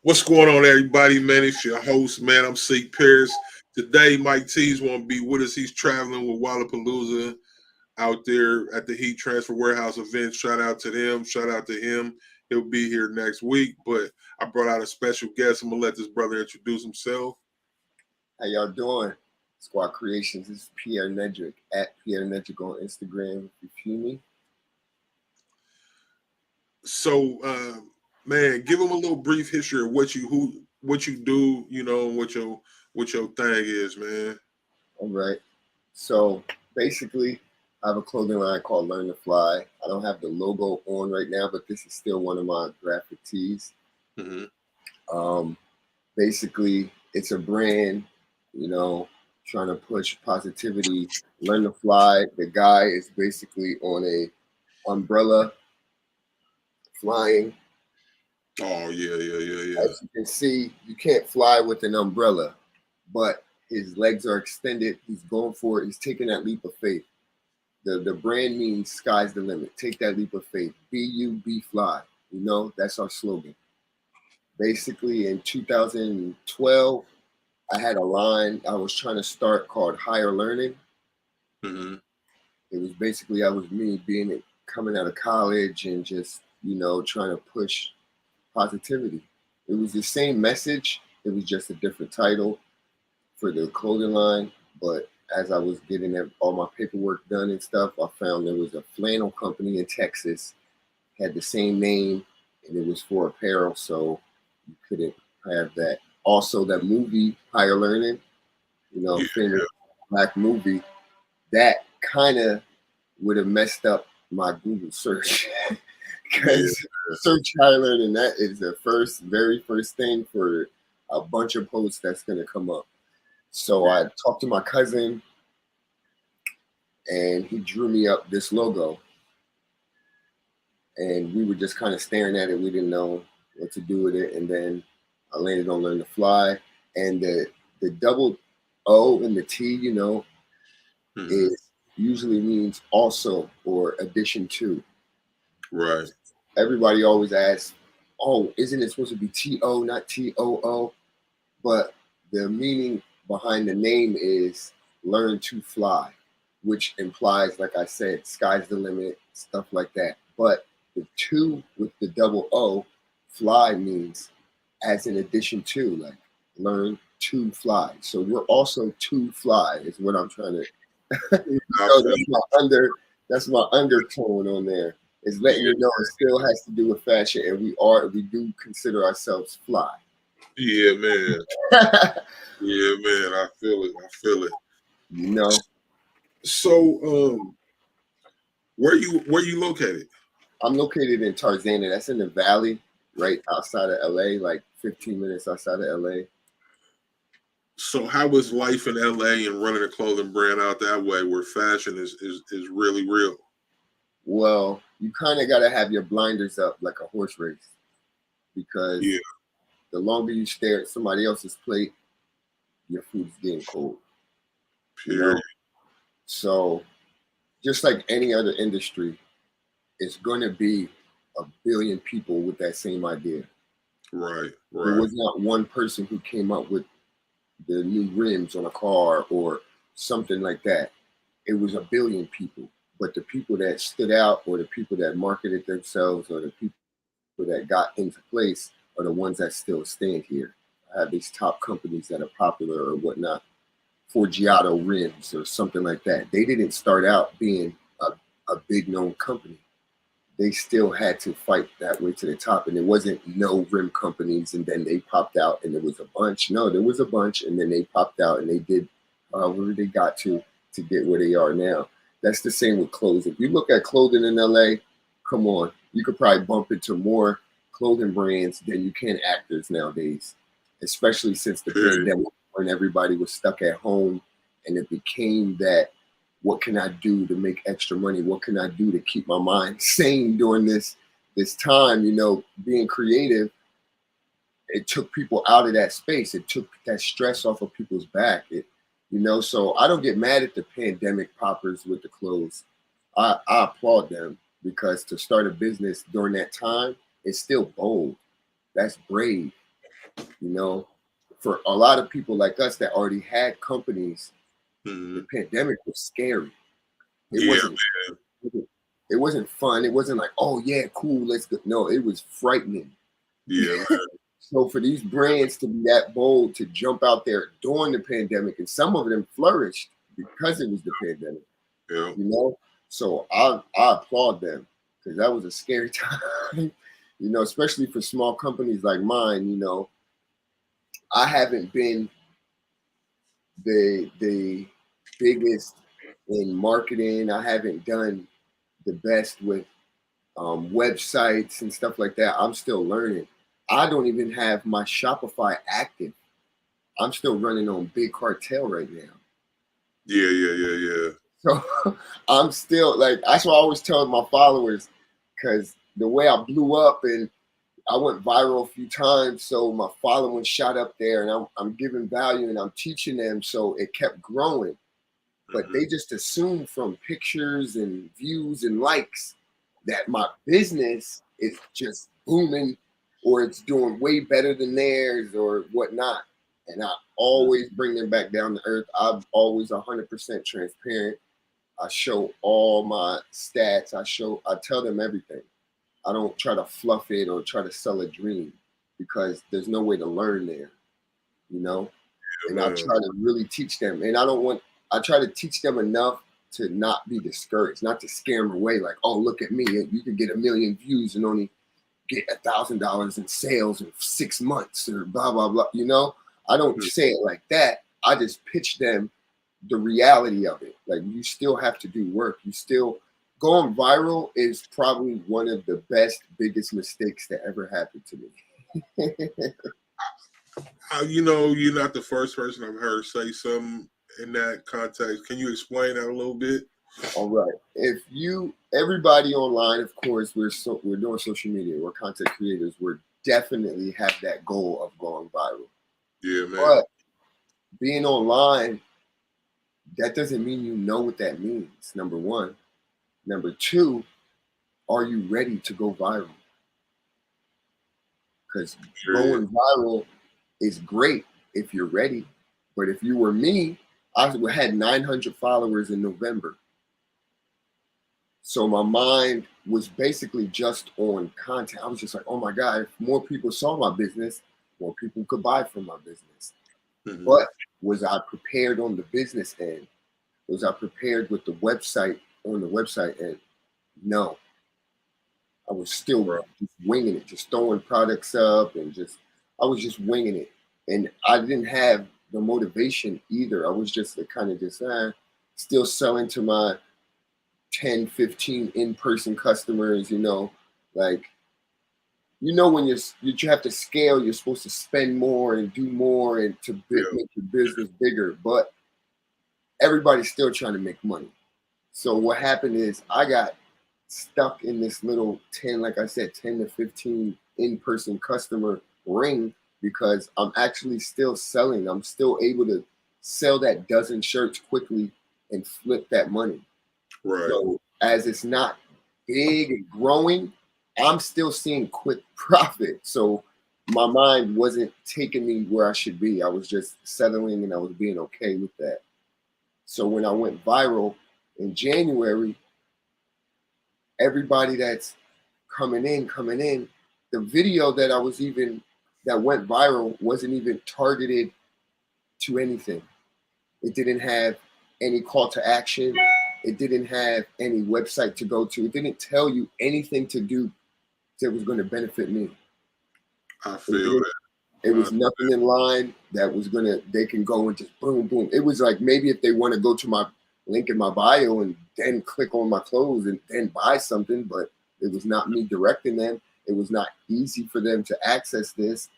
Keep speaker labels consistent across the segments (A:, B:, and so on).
A: What's going on, everybody? Man, it's your host, man. I'm C. Pierce. Today, Mike T's won't be with us. He's traveling with Wallapalooza out there at the Heat Transfer Warehouse event. Shout out to them. Shout out to him. He'll be here next week. But I brought out a special guest. I'm going to let this brother introduce himself.
B: How y'all doing? Squad Creations. This is Pierre Nedrick at Pierre Nedrick on Instagram. If you feel me.
A: So, man, give him a little brief history of what you do, what your thing is, man.
B: All right. So basically, I have a clothing line called Learn to Fly. I don't have the logo on right now, but this is still one of my graphic tees. Basically, it's a brand, trying to push positivity. Learn to Fly. The guy is basically on a umbrella flying.
A: Oh, yeah.
B: As you can see, you can't fly with an umbrella, but his legs are extended. He's going for it. He's taking that leap of faith. The brand means sky's the limit. Take that leap of faith. Be you, be fly. That's our slogan. Basically, in 2012, I had a line I was trying to start called Higher Learning. It was basically, coming out of college and just, trying to push positivity. It was the same message. It was just a different title for the clothing line. But as I was getting all my paperwork done and stuff, I found there was a flannel company in Texas, had the same name, and it was for apparel. So you couldn't have that. Also, that movie, Higher Learning, famous black movie, that kind of would have messed up my Google search. Because search Higher Learning, that is the very first thing for a bunch of posts that's going to come up. So I talked to my cousin, and he drew me up this logo. And we were just kind of staring at it. We didn't know what to do with it. And then I landed on Learn to Fly. And the double O and the T, it usually means also or addition to.
A: Right.
B: Everybody always asks, oh, isn't it supposed to be T-O, not T-O-O? But the meaning behind the name is learn to fly, which implies, like I said, sky's the limit, stuff like that. But the two with the double O, fly means as an addition to, like learn to fly. So we're also to fly is what I'm trying to that's my undertone on there. Is letting you know it still has to do with fashion, and we do consider ourselves fly.
A: Yeah, man. Yeah, man. I feel it. So, where you located?
B: I'm located in Tarzana. That's in the valley, right outside of LA, like 15 minutes outside of LA.
A: So how is life in LA and running a clothing brand out that way where fashion is really real?
B: Well, you kind of got to have your blinders up like a horse race, because the longer you stare at somebody else's plate, your food's getting cold. So just like any other industry, it's going to be a billion people with that same idea.
A: Right.
B: There was not one person who came up with the new rims on a car or something like that. It was a billion people. But the people that stood out, or the people that marketed themselves, or the people that got into place are the ones that still stand here. I have these top companies that are popular or whatnot, Forgiato rims or something like that. They didn't start out being a big known company. They still had to fight that way to the top. And there wasn't no rim companies and then they popped out and there was a bunch. No, there was a bunch and then they popped out and they did however they got to get where they are now. That's the same with clothes. If you look at clothing in LA, come on, you could probably bump into more clothing brands than you can actors nowadays, especially since the pandemic when everybody was stuck at home and it became that, what can I do to make extra money? What can I do to keep my mind sane during this time? Being creative, it took people out of that space. It took that stress off of people's back. So I don't get mad at the pandemic poppers with the clothes. I applaud them, because to start a business during that time is still bold. That's brave. You know, for a lot of people like us that already had companies, the pandemic was scary. It
A: Yeah,
B: wasn't. It wasn't fun. It wasn't like, oh yeah, cool, let's go. No, it was frightening.
A: yeah, man.
B: So for these brands to be that bold to jump out there during the pandemic, and some of them flourished because it was the pandemic,
A: Yeah.
B: you know. So I applaud them because that was a scary time, you know, especially for small companies like mine. You know, I haven't been the biggest in marketing. I haven't done the best with websites and stuff like that. I'm still learning. I don't even have my Shopify active. I'm still running on Big Cartel right now.
A: Yeah.
B: So I'm still like, that's what I always tell my followers, because the way I blew up and I went viral a few times, so my following shot up there, and I'm giving value and I'm teaching them, so it kept growing. But they just assume from pictures and views and likes that my business is just booming or it's doing way better than theirs or whatnot. And I always bring them back down to earth. I'm always 100% transparent. I show all my stats. I tell them everything. I don't try to fluff it or try to sell a dream, because there's no way to learn there, you know? And I try to really teach them. And I try to teach them enough to not be discouraged, not to scare them away. Like, oh, look at me. You can get 1 million views and only get $1,000 in sales in 6 months or blah, blah, blah. You know, I don't say it like that. I just pitch them the reality of it. Like, you still have to do work. You still going viral is probably one of the best, biggest mistakes that ever happened to me.
A: You know, you're not the first person I've heard say something in that context. Can you explain that a little bit?
B: All right. Everybody online, of course, we're doing social media. We're content creators. We're definitely have that goal of going viral.
A: Yeah, man.
B: But being online, that doesn't mean you know what that means. Number one. Number two, are you ready to go viral? Because going viral is great if you're ready. But if you were me, I had 900 followers in November. So my mind was basically just on content. I was just like, oh my God, if more people saw my business, more people could buy from my business. But was I prepared on the business end? Was I prepared with the website on the website end? No. I was still just winging it, just throwing products up and I was just winging it. And I didn't have the motivation either. I was just still selling to my 10, 15 in-person customers, you know, like, you know, when you have to scale, you're supposed to spend more and do more and to make your business bigger, but everybody's still trying to make money. So what happened is I got stuck in this little 10 to 15 in-person customer ring, because I'm actually still selling. I'm still able to sell that dozen shirts quickly and flip that money.
A: Right.
B: So as it's not big and growing, I'm still seeing quick profit. So my mind wasn't taking me where I should be. I was just settling and I was being okay with that. So when I went viral in January, everybody that's coming in, the video that went viral wasn't even targeted to anything. It didn't have any call to action. It didn't have any website to go to. It didn't tell you anything to do that was going to benefit me.
A: I feel that.
B: It was nothing in line that was they can go and just boom, boom. It was like, maybe if they want to go to my link in my bio and then click on my clothes and then buy something, but it was not me directing them. It was not easy for them to access this,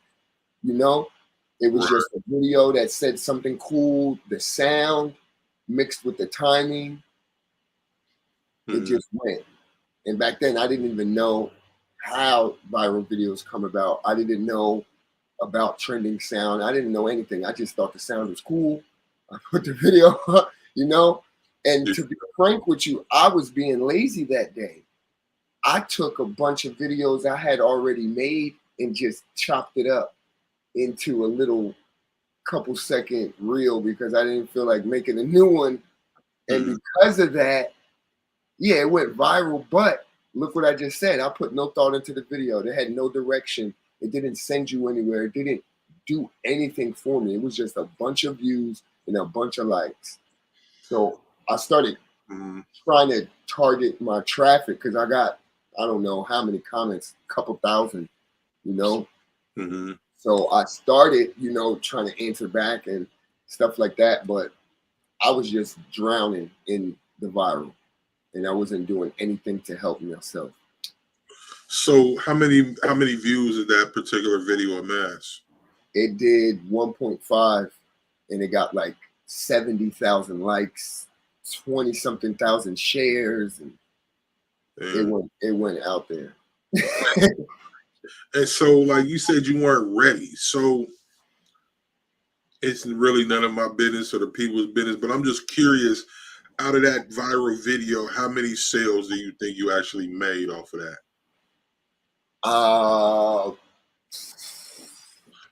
B: you know? It was just a video that said something cool, the sound mixed with the timing. It just went. And back then I didn't even know how viral videos come about. I didn't know about trending sound. I didn't know anything. I just thought the sound was cool. I put the video up, you know? And to be frank with you, I was being lazy that day. I took a bunch of videos I had already made and just chopped it up into a little couple second reel because I didn't feel like making a new one. And because of that, yeah, it went viral. But look what I just said. I put no thought into the video. They had no direction. It didn't send you anywhere. It didn't do anything for me. It was just a bunch of views and a bunch of likes. So I started trying to target my traffic because I got, I don't know how many comments, a couple thousand, you know. So I started, you know, trying to answer back and stuff like that. But I was just drowning in the viral and I wasn't doing anything to help myself.
A: So how many views did that particular video amass?
B: It did 1.5 and it got like 70,000 likes, 20 something thousand shares, and it went out there.
A: And so, like you said, you weren't ready. So it's really none of my business or the people's business. But I'm just curious, out of that viral video, how many sales do you think you actually made off of that?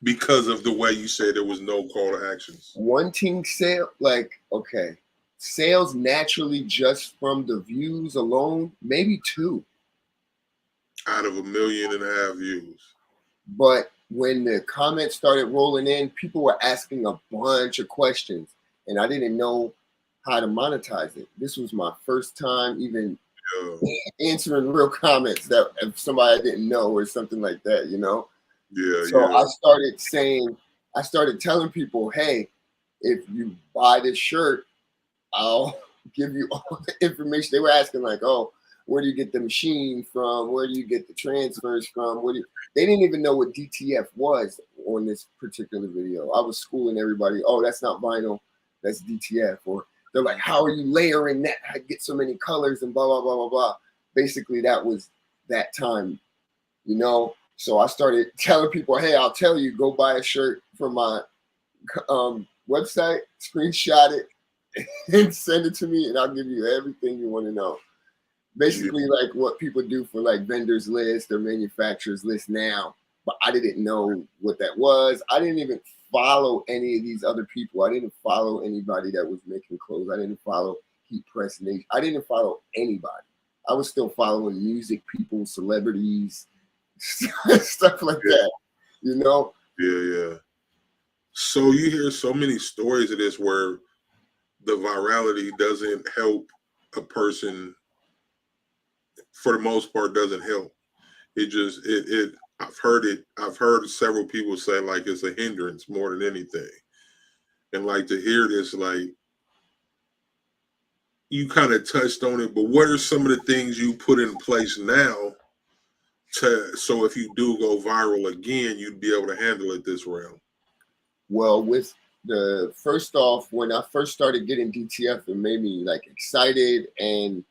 A: Because of the way you said there was no call to actions.
B: One team sale, like, okay, sales naturally just from the views alone, maybe 2.
A: Out of 1.5 million views.
B: But when the comments started rolling in, people were asking a bunch of questions and I didn't know how to monetize it. This was my first time even answering real comments that if somebody I didn't know or something like that, you know? So I started telling people, hey, if you buy this shirt, I'll give you all the information. They were asking like, oh, where do you get the machine from? Where do you get the transfers from? They didn't even know what DTF was on this particular video. I was schooling everybody, oh, that's not vinyl, that's DTF. Or they're like, how are you layering that? I get so many colors and blah, blah, blah, blah, blah. Basically, that was that time, you know? So I started telling people, hey, I'll tell you, go buy a shirt from my website, screenshot it, and send it to me, and I'll give you everything you want to know. Basically, like what people do for like vendors list or manufacturers list now, but I didn't know what that was. I didn't even follow any of these other people. I didn't follow anybody that was making clothes. I didn't follow Heat Press Nation. I didn't follow anybody. I was still following music people, celebrities, stuff like that, you know?
A: Yeah. So you hear so many stories of this where the virality doesn't help a person. For the most part, doesn't help. I've heard several people say like it's a hindrance more than anything. And like to hear this, like you kind of touched on it, but what are some of the things you put in place now so if you do go viral again, you'd be able to handle it this round?
B: Well, with the first off, when I first started getting DTF, it made me like excited, and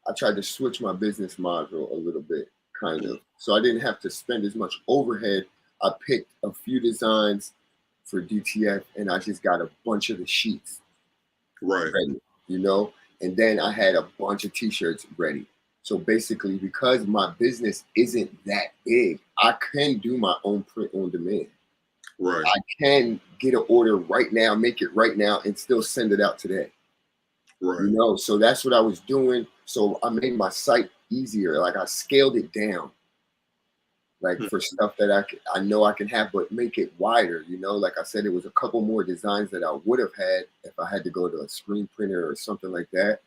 B: I tried to switch my business model a little bit, kind of. So I didn't have to spend as much overhead. I picked a few designs for DTF and I just got a bunch of the sheets ready, you know? And then I had a bunch of t-shirts ready. So basically, because my business isn't that big, I can do my own print on demand.
A: Right.
B: I can get an order right now, make it right now, and still send it out today.
A: Right.
B: You know, so that's what I was doing. So I made my site easier. Like I scaled it down, like for stuff that I know I can have, but make it wider. You know, like I said, it was a couple more designs that I would have had if I had to go to a screen printer or something like that.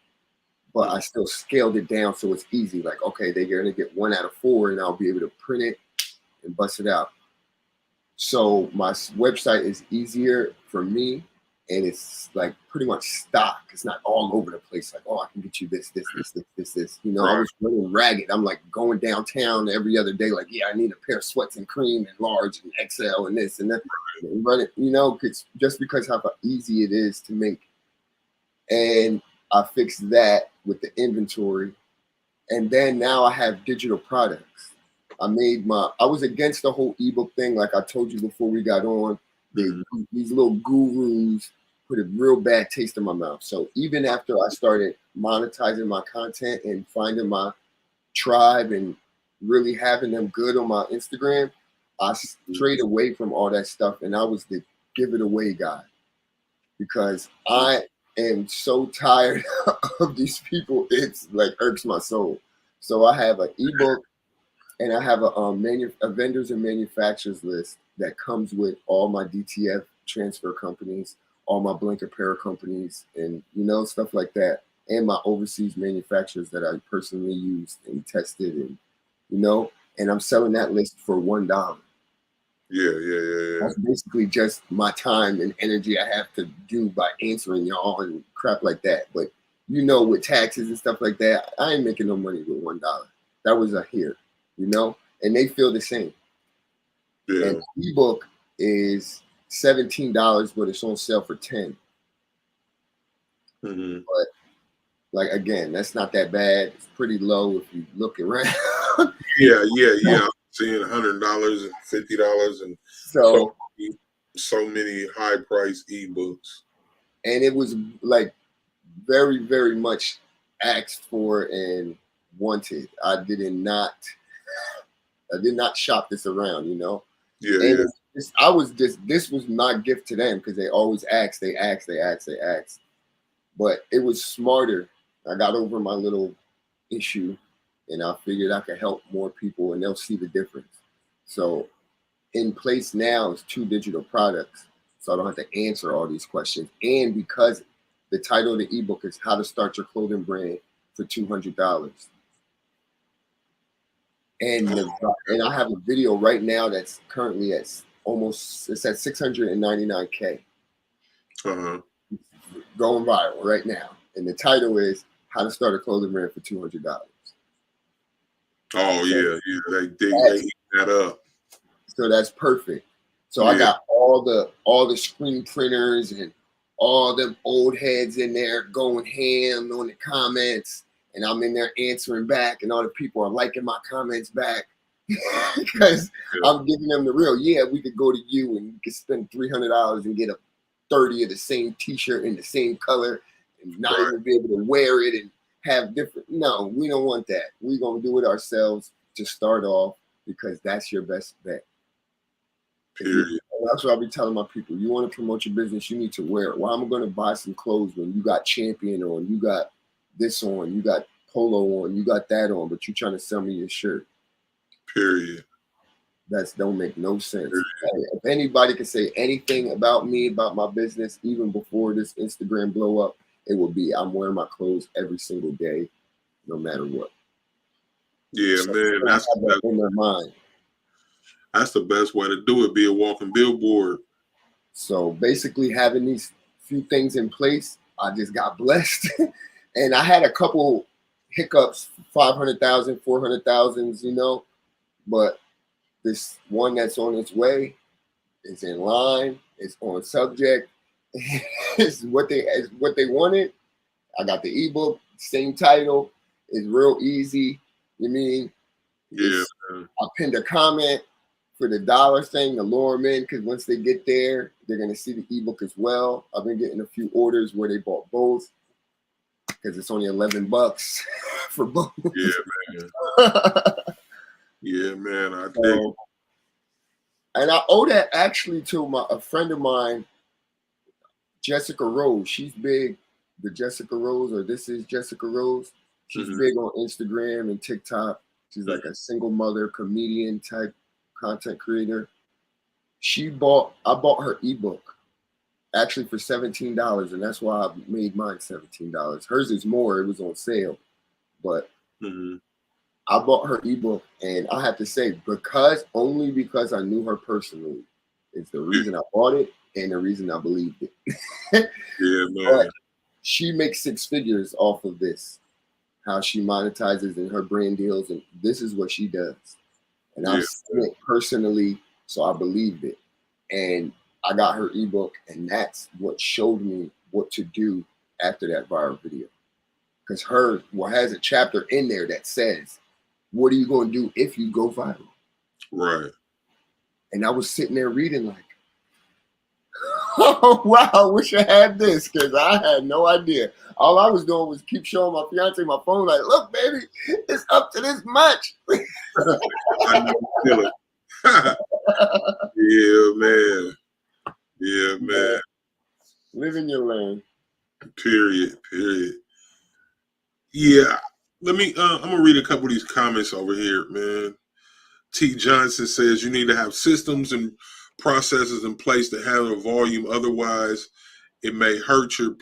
B: But I still scaled it down so it's easy. Like, okay, they're gonna get 1 out of 4, and I'll be able to print it and bust it out. So my website is easier for me. And it's like pretty much stock. It's not all over the place. Like, oh, I can get you this. You know, I was running ragged. I'm like going downtown every other day. Like, yeah, I need a pair of sweats and cream and large and XL and this and that. And run it, you know, just because how easy it is to make. And I fixed that with the inventory. And then now I have digital products. I was against the whole ebook thing. Like I told you before we got on. These little gurus put a real bad taste in my mouth. So even after I started monetizing my content and finding my tribe and really having them good on my Instagram, I strayed away from all that stuff, and I was the give it away guy because I am so tired of these people. It's like irks my soul. So I have an ebook, and I have a vendors and manufacturers list that comes with all my DTF transfer companies, all my blanket apparel companies, and stuff like that, and my overseas manufacturers that I personally used and tested, and and I'm selling that list for $1.
A: Yeah.
B: That's basically just my time and energy I have to do by answering y'all and crap like that. But with taxes and stuff like that, I ain't making no money with $1. That was a here, and they feel the same.
A: Yeah.
B: And the ebook is $17, but it's on sale for $10.
A: Mm-hmm.
B: But like again, that's not that bad. It's pretty low if you look around.
A: Yeah. I'm seeing $100 and $50 and so many high price ebooks.
B: And it was like very, very much asked for and wanted. I did not shop this around,
A: Yeah.
B: And
A: Yeah.
B: this was my gift to them because they always ask. But it was smarter. I got over my little issue, and I figured I could help more people, and they'll see the difference. So in place now is 2 digital products, so I don't have to answer all these questions. And because the title of the ebook is How to Start Your Clothing Brand for $200. And I have a video right now that's currently at it's at 699K.
A: Uh-huh.
B: Going viral right now. And the title is How to Start a Clothing Brand for $200.
A: Oh, yeah. They eat that up.
B: So that's perfect. So I got all the screen printers and all them old heads in there going ham on the comments, and I'm in there answering back, and all the people are liking my comments back because I'm giving them the real. Yeah, we could go to you and you could spend $300 and get a 30 of the same T-shirt in the same color and not even be able to wear it and have different. No, we don't want that. We're gonna do it ourselves to start off because that's your best bet.
A: Period.
B: That's what I be telling my people. You want to promote your business, you need to wear it. Why am I going to buy some clothes when you got Champion on, you got this on, you got Polo on, you got that on, but you trying to sell me your shirt?
A: Period.
B: That don't make no sense. If anybody can say anything about me, about my business, even before this Instagram blow up, it will be I'm wearing my clothes every single day, no matter what.
A: Yeah, so man, that's
B: in their mind.
A: That's the best way to do it, be a walking billboard.
B: So basically having these few things in place, I just got blessed. And I had a couple hiccups, 500,000, 400,000, but this one that's on its way is in line, it's on subject, it's what they wanted. I got the ebook, same title, it's real easy. You mean?
A: Yeah.
B: I pinned a comment for the dollar thing to lure them in, because once they get there, they're going to see the ebook as well. I've been getting a few orders where they bought both because it's only $11 for both.
A: Yeah, man. Yeah, man. I think.
B: And I owe that actually to a friend of mine, Jessica Rose. She's big. The Jessica Rose, or This Is Jessica Rose. She's big on Instagram and TikTok. She's like a single mother, comedian type content creator. I bought her ebook actually for $17, and that's why I made mine $17. Hers is more, it was on sale, but I bought her ebook, and I have to say, only because I knew her personally is the reason I bought it and the reason I believed it.
A: Yeah, man.
B: But she makes 6 figures off of this, how she monetizes in her brand deals, and this is what she does. And I've seen it personally, so I believed it. And I got her ebook, and that's what showed me what to do after that viral video. Because has a chapter in there that says, what are you going to do if you go viral?
A: Right.
B: And I was sitting there reading like, oh, wow, I wish I had this, because I had no idea. All I was doing was keep showing my fiance my phone like, look, baby, it's up to this much.
A: I know, feel it. Yeah, man. Yeah, man.
B: Live in your lane.
A: Period. Period. Yeah. Let me. I'm gonna read a couple of these comments over here, man. T. Johnson says you need to have systems and processes in place to handle volume. Otherwise, it may hurt you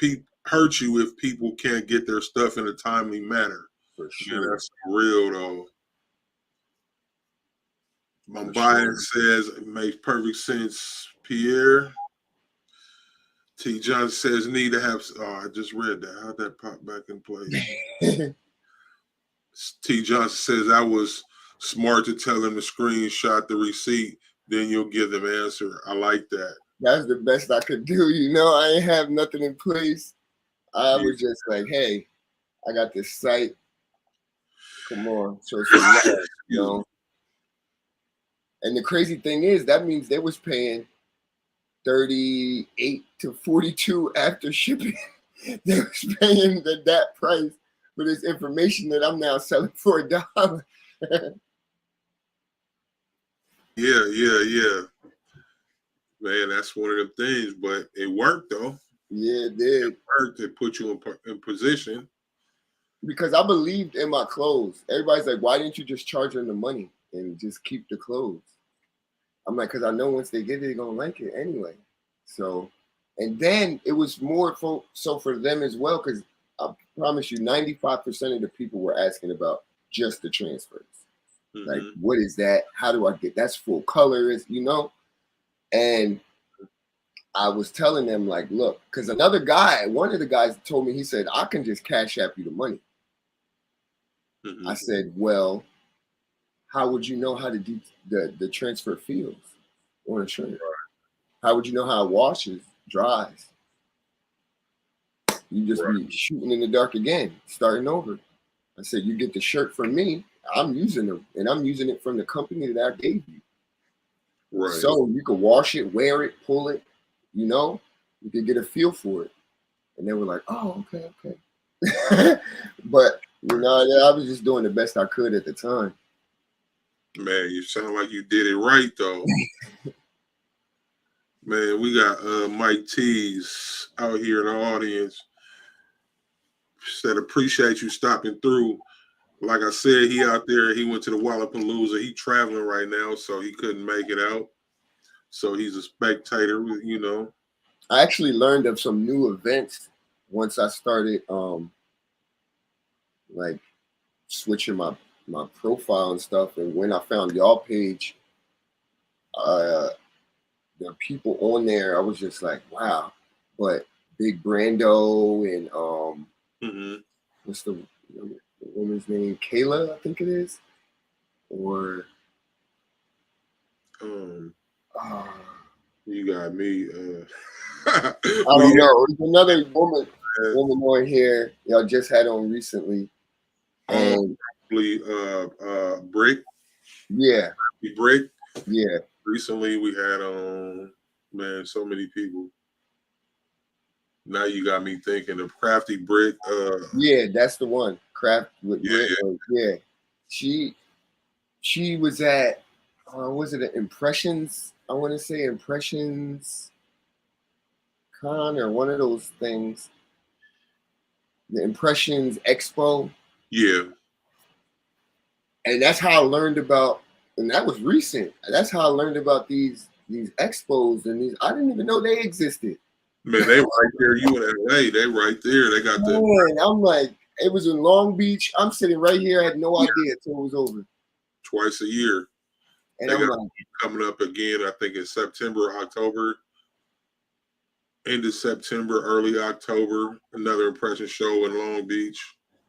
A: if people can't get their stuff in a timely manner.
B: For
A: Yeah,
B: sure.
A: that's real though. Mumbai says it makes perfect sense. Pierre T. Johnson says need to have. Oh, I just read that. How'd that pop back in place? T. Johnson says I was smart to tell him to screenshot the receipt. Then you'll give them answer. I like that.
B: That's the best I could do. I ain't have nothing in place. I was just like, hey, I got this site. Come on, show some love, And the crazy thing is, that means they was paying 38 to 42 after shipping. They was paying that price for this information that I'm now selling for $1.
A: Yeah. Man, that's one of them things, but it worked though.
B: Yeah, it did.
A: It worked. It put you in position.
B: Because I believed in my clothes. Everybody's like, why didn't you just charge them the money and just keep the clothes? I'm like, because I know once they get it, they're going to like it anyway. So, and then it was more so for them as well, because I promise you, 95% of the people were asking about just the transfers. Mm-hmm. Like, what is that? How do I get that's full color? And I was telling them, like, look, because one of the guys told me, he said, I can just cash app you the money. Mm-hmm. I said, well, how would you know how to do the transfer fields on a shirt? How would you know how it washes, dries? You just be shooting in the dark again, starting over. I said, you get the shirt from me, I'm using them, and I'm using it from the company that I gave you. Right. So you can wash it, wear it, pull it, you can get a feel for it. And they were like, oh, okay. But, I was just doing the best I could at the time.
A: Man, you sound like you did it right, though. Man, we got Mike T's out here in the audience. Said, appreciate you stopping through. Like I said, he out there. He went to the Wallapalooza. He traveling right now, so he couldn't make it out. So he's a spectator,
B: I actually learned of some new events once I started like switching my profile and stuff. And when I found y'all page, the people on there, I was just like, wow. But Big Brando and what's the woman's name? Kayla, I think it is. Or
A: you got me.
B: I don't know. There's another woman on here y'all just had on recently. And
A: Brick.
B: Yeah.
A: Brick.
B: Yeah.
A: Recently we had man, so many people. Now you got me thinking of Crafty Brick.
B: Yeah, that's the one. Craft with Brick. Yeah. She was at was it Impressions? I want to say Impressions Con or one of those things. The Impressions Expo.
A: Yeah.
B: And that's how I learned about, and that was recent. That's how I learned about these expos and these. I didn't even know they existed.
A: Man, they right there. You in LA? They right there. They got the.
B: Man, I'm like, it was in Long Beach. I'm sitting right here. I had no idea until it was over.
A: Twice a year.
B: And
A: they
B: I'm
A: got coming up again. I think in September, October. End of September, early October. Another impression show in Long Beach.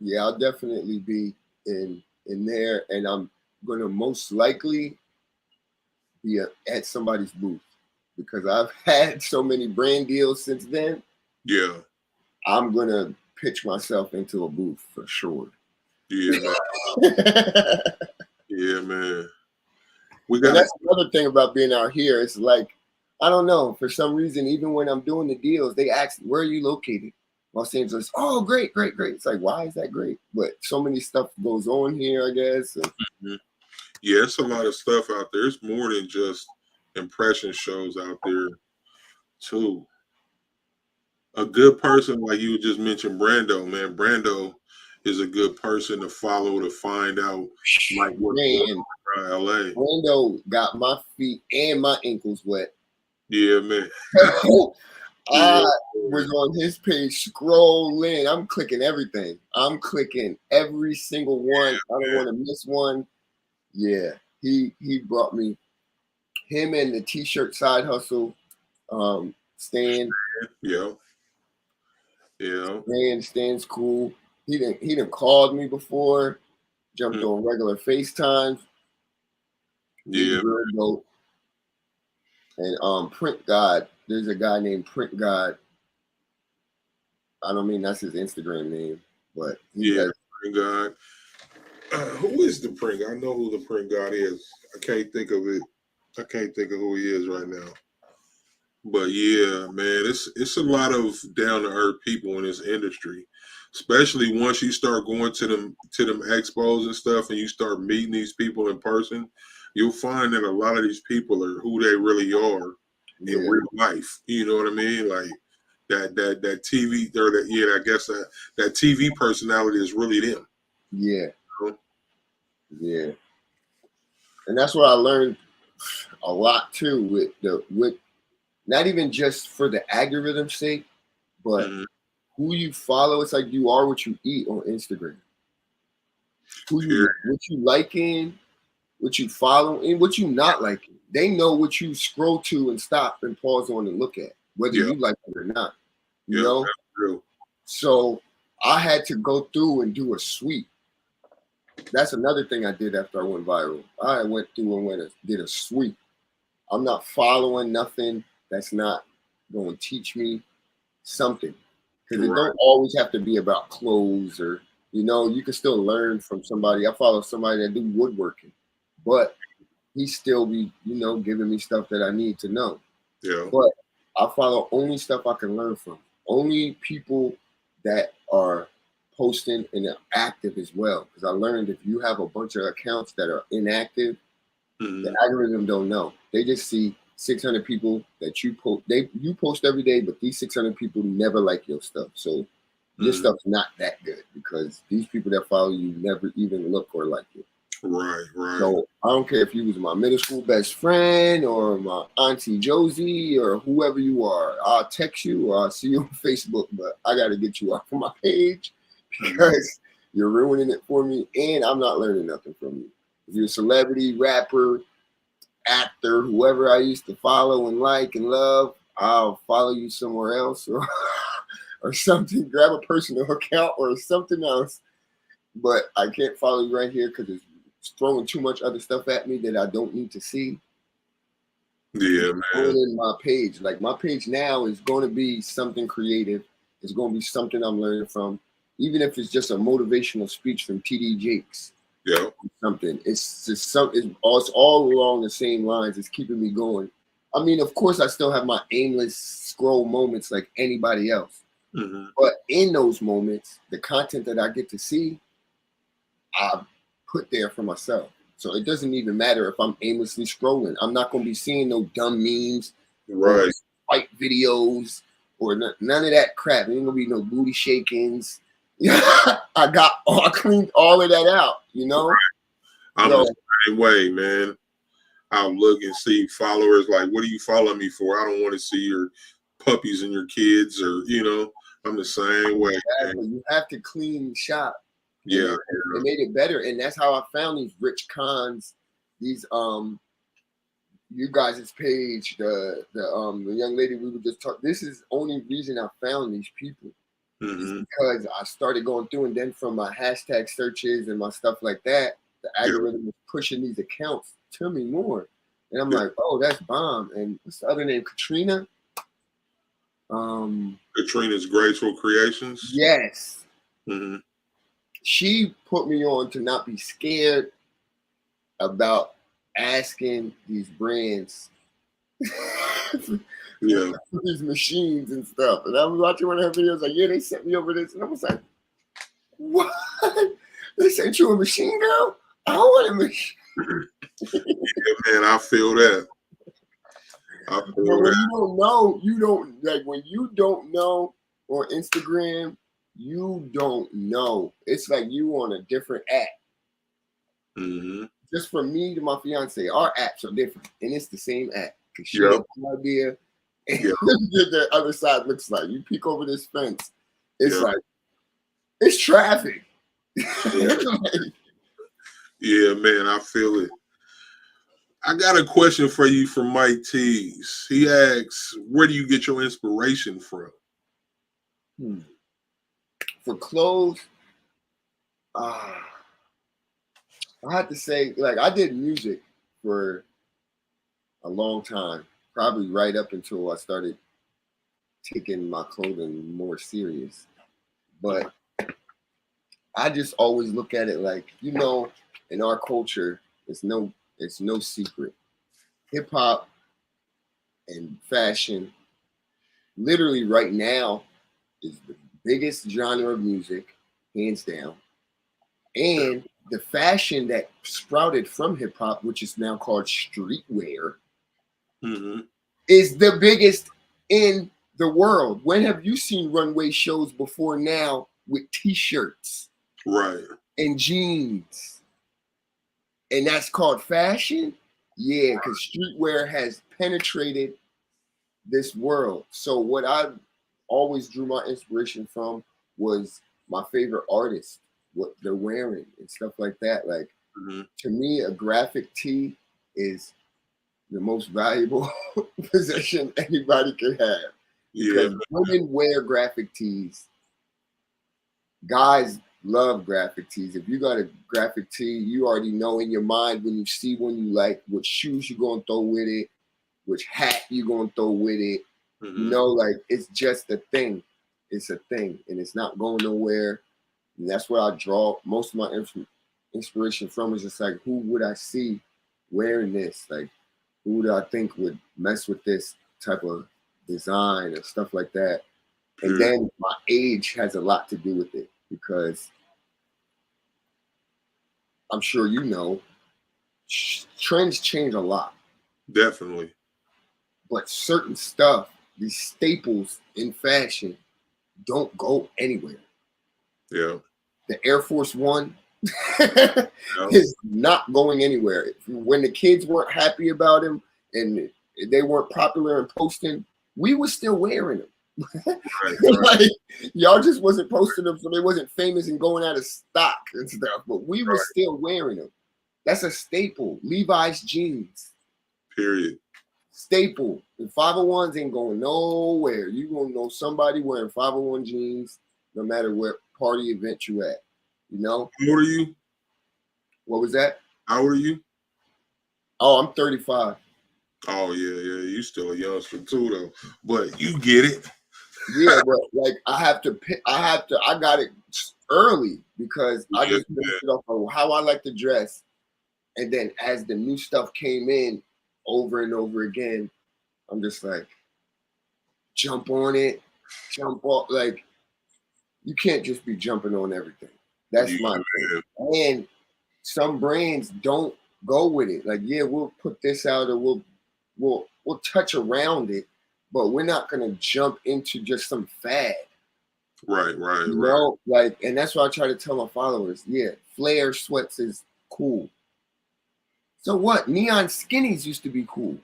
B: Yeah, I'll definitely be in there, and I'm gonna most likely be at somebody's booth because I've had so many brand deals since then.
A: Yeah,
B: I'm gonna pitch myself into a booth for sure.
A: Yeah, man. Yeah, man.
B: That's another thing about being out here. It's like, I don't know, for some reason, even when I'm doing the deals, they ask, where are you located? Los Angeles. Oh, great. It's like, why is that great? But so many stuff goes on here, I guess.
A: Yeah, it's a lot of stuff out there. It's more than just impression shows out there too. A good person, like you just mentioned, Brando, man. Brando is a good person to follow to find out like what's going
B: Man,
A: on around LA.
B: Brando got my feet and my ankles wet.
A: Yeah, man.
B: I was on his page scrolling. I'm clicking everything. I'm clicking every single one. I don't want to miss one. Yeah, he brought me him and the T-shirt side hustle. Stan.
A: Yeah. Yeah.
B: Stan's cool. He didn't called me before. Jumped on regular FaceTime.
A: Yeah.
B: Real dope. And Print God. There's a guy named Print God. I don't mean that's his Instagram name, but he has
A: Print God. Who is the Print God? I know who the Print God is. I can't think of it. I can't think of who he is right now. But yeah, man, it's a lot of down to earth people in this industry, especially once you start going to them expos and stuff, and you start meeting these people in person. You'll find that a lot of these people are who they really are in real life. You know what I mean? Like that TV or that I guess that TV personality is really them.
B: Yeah.
A: You know?
B: Yeah. And that's what I learned a lot too with not even just for the algorithm's sake, but who you follow. It's like you are what you eat on Instagram. What you liking, what you follow, and what you not liking. They know what you scroll to and stop and pause on and look at, whether you like it or not. You know?
A: That's true.
B: So I had to go through and do a sweep. That's another thing I did after I went viral. I went through and did a sweep. I'm not following nothing that's not going to teach me something. Because it don't always have to be about clothes or, you can still learn from somebody. I follow somebody that do woodworking, but he still be, giving me stuff that I need to know.
A: Yeah.
B: But I follow only stuff I can learn from. Only people that are posting and are active as well. Because I learned if you have a bunch of accounts that are inactive, the algorithm don't know. They just see 600 people that you post. You post every day, but these 600 people never like your stuff. So your stuff's not that good because these people that follow you never even look or like it.
A: Right.
B: So I don't care if you was my middle school best friend or my auntie Josie or whoever you are. I'll text you or I'll see you on Facebook, but I got to get you off of my page because you're ruining it for me and I'm not learning nothing from you. If you're a celebrity, rapper, actor, whoever I used to follow and like and love, I'll follow you somewhere else or something. Grab a personal account or something else. But I can't follow you right here because it's throwing too much other stuff at me that I don't need to see.
A: Yeah, man.
B: In my page, like my page now is going to be something creative. It's going to be something I'm learning from, even if it's just a motivational speech from TD Jakes.
A: Yeah.
B: Something. It's just it's all along the same lines. It's keeping me going. I mean, of course, I still have my aimless scroll moments like anybody else. But in those moments, the content that I get to see, I put there for myself. So it doesn't even matter if I'm aimlessly scrolling. I'm not going to be seeing no dumb memes, or fight videos, or none of that crap. There ain't going to be no booty shakings. I cleaned all of that out,
A: I'm the same way, man. I'll look and see followers like, what do you follow me for? I don't want to see your puppies and your kids or, I'm the same way.
B: Exactly. You have to clean shop.
A: Yeah.
B: It made it better. And that's how I found these rich cons, these you guys' page, the young lady we were just talking. This is the only reason I found these people. Is because I started going through, and then from my hashtag searches and my stuff like that, the algorithm was pushing these accounts to me more. And I'm like, oh, that's bomb. And what's the other name? Katrina?
A: Katrina's Graceful Creations?
B: Yes. She put me on to not be scared about asking these brands these machines and stuff. And I was watching one of her videos, like, yeah, they sent me over this. And I was like, what? They sent you a machine, girl? I want a machine.
A: Yeah, man, I feel that. I
B: But
A: feel
B: when
A: that.
B: you don't know, you don't like when you don't know on Instagram, you don't know. It's like you on a different app.
A: Mm-hmm.
B: Just from me to my fiance, our apps are different, and it's the same app because she
A: Yep.
B: has no idea. And
A: Yep.
B: the other side looks like you peek over this fence. It's
A: Yep.
B: like it's traffic.
A: Yeah. Yeah, man, I feel it. I got a question for you from Mike Tees. He asks, where do you get your inspiration from?
B: For clothes, I have to say, like I did music for a long time, probably right up until I started taking my clothing more serious. But I just always look at it like, in our culture, it's no secret. Hip hop and fashion, literally right now, is the biggest genre of music, hands down. And the fashion that sprouted from hip hop, which is now called streetwear,
A: Mm-hmm.
B: is the biggest in the world. When have you seen runway shows before now with t-shirts
A: Right.
B: and jeans? And that's called fashion? Yeah, because streetwear has penetrated this world. So what I always drew my inspiration from was my favorite artists, what they're wearing and stuff like that. Like
A: Mm-hmm.
B: to me, a graphic tee is the most valuable possession anybody can have.
A: Yeah.
B: Because women wear graphic tees. Guys love graphic tees. If you got a graphic tee, you already know in your mind when you see one you like, what shoes you're gonna throw with it, which hat you're gonna throw with it.
A: Mm-hmm.
B: Like it's just a thing. It's a thing, and it's not going nowhere. And that's what I draw most of my inspiration from. Is just like, who would I see wearing this? Like, who do I think would mess with this type of design and stuff like that? And then my age has a lot to do with it because I'm sure you know trends change a lot.
A: Definitely.
B: But certain stuff, these staples in fashion, don't go anywhere.
A: Yeah.
B: The Air Force One is not going anywhere. When the kids weren't happy about him and they weren't popular and posting, we were still wearing them.
A: Right.
B: Like, y'all just wasn't posting them, so they wasn't famous and going out of stock and stuff. But we were still wearing them. That's a staple. Levi's jeans.
A: Period.
B: Staple. The 501s ain't going nowhere. You gonna know somebody wearing 501 jeans, no matter what party event you at. You know?
A: How old are you?
B: What was that?
A: How old are you?
B: Oh, I'm 35.
A: Oh yeah. You still a youngster too, though. But you get it.
B: Yeah, but like I got it early because I just based it off of how I like to dress. And then as the new stuff came in over and over again, I'm just like, jump on it, jump off. Like, you can't just be jumping on everything. That's my thing. And some brands don't go with it. Like, yeah, we'll put this out or we'll touch around it, but we're not gonna jump into just some fad.
A: Right.
B: You know, like, and that's what I try to tell my followers. Yeah, flare sweats is cool. So what? Neon skinnies used to be cool.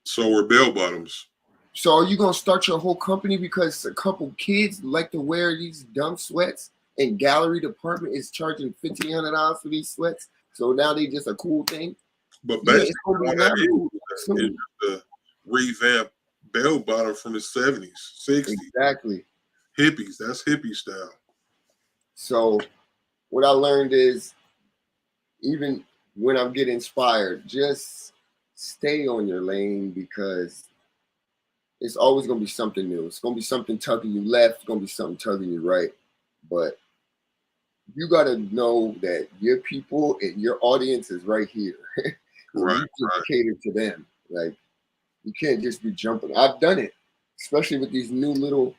A: So were bell bottoms.
B: So are you gonna start your whole company because a couple kids like to wear these dumb sweats and gallery department is charging $1,500 for these sweats? So now they just a cool thing.
A: But
B: Yeah,
A: basically,
B: it's gonna be
A: all
B: not
A: that
B: cool.
A: is the revamped bell bottom from the 70s, 60s.
B: Exactly.
A: Hippies. That's hippie style.
B: So what I learned is even when I'm getting inspired, just stay on your lane because it's always going to be something new. It's going to be something tugging you left. It's going to be something tugging you right. But you got to know that your people and your audience is right here. You can cater to them. Like, you can't just be jumping. I've done it, especially with these new little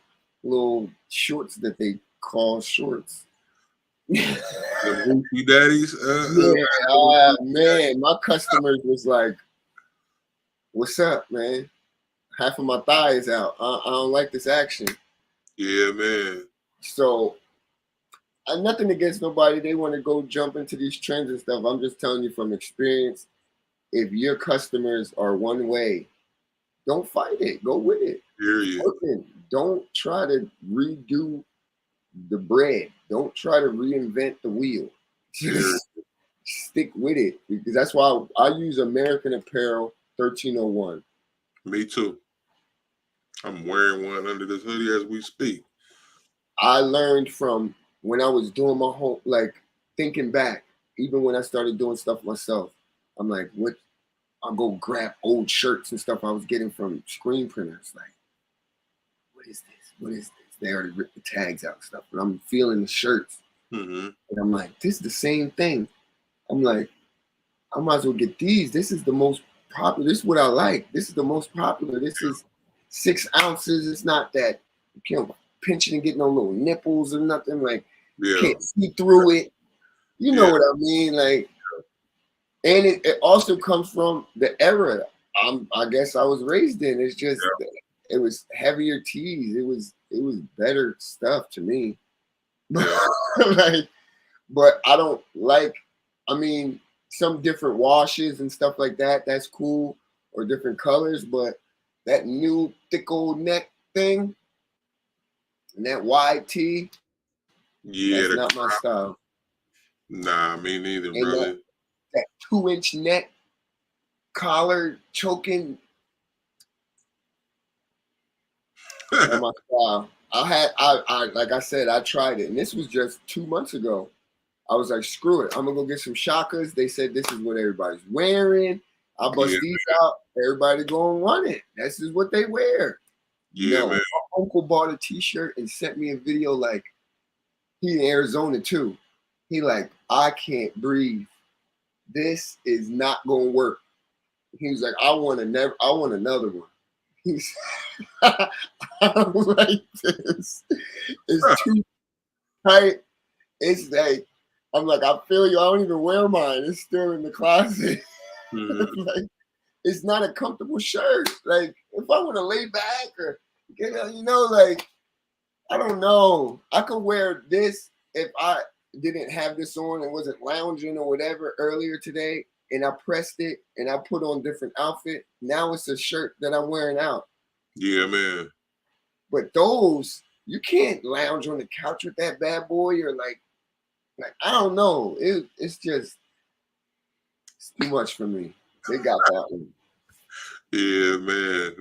B: shorts that they call shorts.
A: The Hoochie Daddies.
B: Man, my customers was like, "What's up, man?" half of my thigh is out. I don't like this action.
A: Yeah, man.
B: So nothing against nobody. They want to go jump into these trends and stuff. I'm just telling you from experience. If your customers are one way, don't fight it. Go with it.
A: Period.
B: Don't try to redo the bread. Don't try to reinvent the wheel. Just stick with it, because that's why I use American Apparel 1301.
A: Me too. I'm wearing one under this hoodie as we speak.
B: I learned from when I was doing my whole, like, thinking back, even when I started doing stuff myself, I'm like, what? I'll go grab old shirts and stuff I was getting from screen printers. Like, what is this? What is this? They already ripped the tags out and stuff, but I'm feeling the shirts.
A: Mm-hmm.
B: And I'm like, this is the same thing. I'm like, I might as well get these. This is the most popular. This is what I like. This is the most popular. This is 6 ounces. It's not that you can't pinch it and get no little nipples or nothing. Like, you can't see through it. You know what I mean? Like, and it also comes from the era I guess I was raised in. It's just it was heavier tees. It was better stuff to me. Like, but I don't like, I mean, some different washes and stuff like that, that's cool, or different colors, but that new thick old neck thing and that wide tee, that's not my style.
A: Nah, me neither,
B: and
A: brother.
B: That 2-inch neck collar choking, not my style. I like I said, I tried it, and this was just 2 months ago. I was like, screw it. I'm going to go get some shakas. They said this is what everybody's wearing. I'll bust these out. Everybody go and run it. This is what they wear.
A: Yeah, man.
B: My uncle bought a T-shirt and sent me a video. Like, he in Arizona too. He like, I can't breathe. This is not going to work. He was like, I want another one. He's I don't like this. It's too tight. It's like, I'm like, I feel you. I don't even wear mine. It's still in the closet.
A: Mm-hmm.
B: Like, it's not a comfortable shirt. Like, if I want to lay back or get, like, I don't know. I could wear this if I didn't have this on and wasn't lounging or whatever earlier today, and I pressed it and I put on different outfit. Now it's a shirt that I'm wearing out.
A: Yeah, man.
B: But those, you can't lounge on the couch with that bad boy, or like I don't know. It's just, it's too much for me. They got that one.
A: Yeah, man.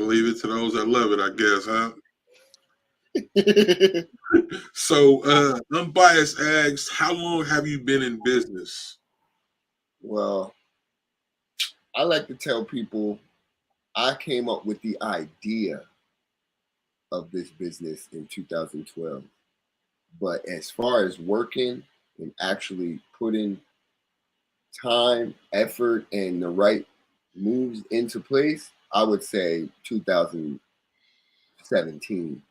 A: Leave it to those that love it, I guess, huh? So, Unbiased asks, how long have you been in business?
B: Well, I like to tell people I came up with the idea of this business in 2012. But as far as working and actually putting time, effort, and the right moves into place, I would say 2017.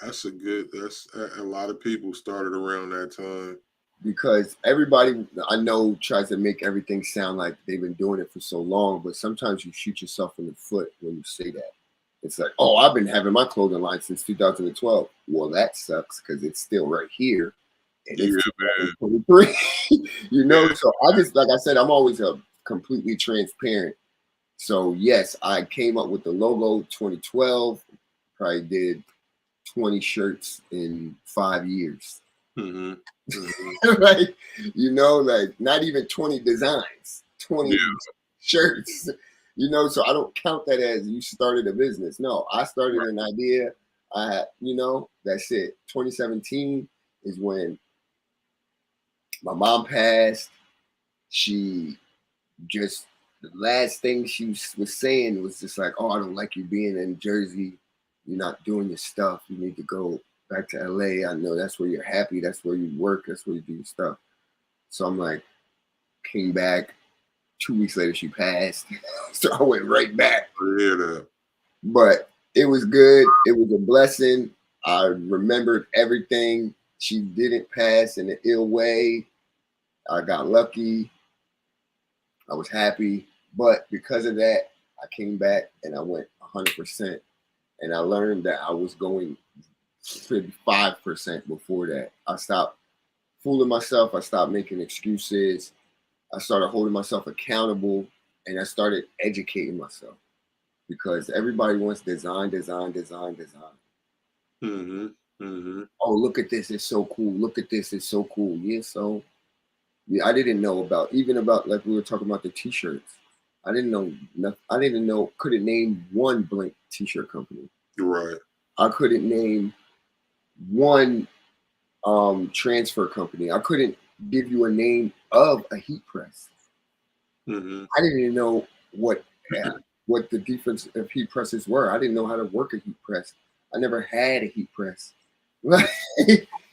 A: That's a lot of people started around that time.
B: Because everybody I know tries to make everything sound like they've been doing it for so long, but sometimes you shoot yourself in the foot when you say that. It's like, oh, I've been having my clothing line since 2012. Well, that sucks because it's still right here. And it's 2023. So I just, like I said, I'm always completely transparent. So yes, I came up with the logo 2012. Probably did 20 shirts in 5 years.
A: Mm-hmm. Mm-hmm.
B: Like, like not even 20 designs, 20 shirts. So I don't count that as you started a business. No, I started an idea. That's it. 2017 is when my mom passed. She just, the last thing she was saying was just like, oh, I don't like you being in Jersey. You're not doing your stuff. You need to go back to LA. I know that's where you're happy. That's where you work. That's where you do your stuff. So I'm like, came back. 2 weeks later, she passed. So I went right back. But it was good. It was a blessing. I remembered everything. She didn't pass in an ill way. I got lucky. I was happy. But because of that, I came back and I went 100%. And I learned that I was going 5% before that. I stopped fooling myself. I stopped making excuses. I started holding myself accountable, and I started educating myself because everybody wants design.
A: Mm-hmm. Mm-hmm.
B: Oh, look at this. It's so cool. Look at this. It's so cool. Yeah, so yeah, I didn't know about, even about, like we were talking about the t-shirts. I didn't know nothing. I didn't know, couldn't name one blank t-shirt company.
A: Right.
B: I couldn't name one transfer company. I couldn't give you a name of a heat press.
A: Mm-hmm.
B: I didn't even know what the difference of heat presses were. I didn't know how to work a heat press. I never had a heat press.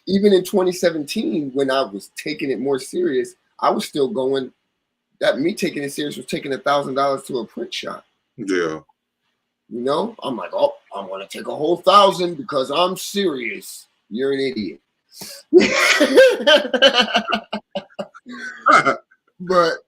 B: Even in 2017, when I was taking it more serious, I was still going. That me taking it serious was taking $1,000 to a print shop.
A: Yeah.
B: You know, I'm like, oh, I'm gonna take a whole 1,000 because I'm serious. You're an idiot. But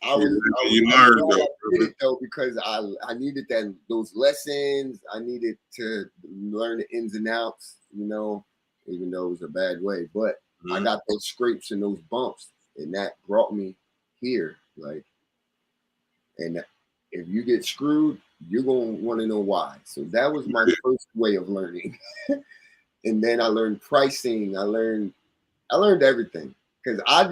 B: I
A: learned though.
B: I did it though because I needed those lessons. I needed to learn the ins and outs, you know, even though it was a bad way. But I got those scrapes and those bumps, and that brought me here. Like, and if you get screwed, you're gonna want to know why. So that was my first way of learning. And then I learned pricing. I learned everything. Because I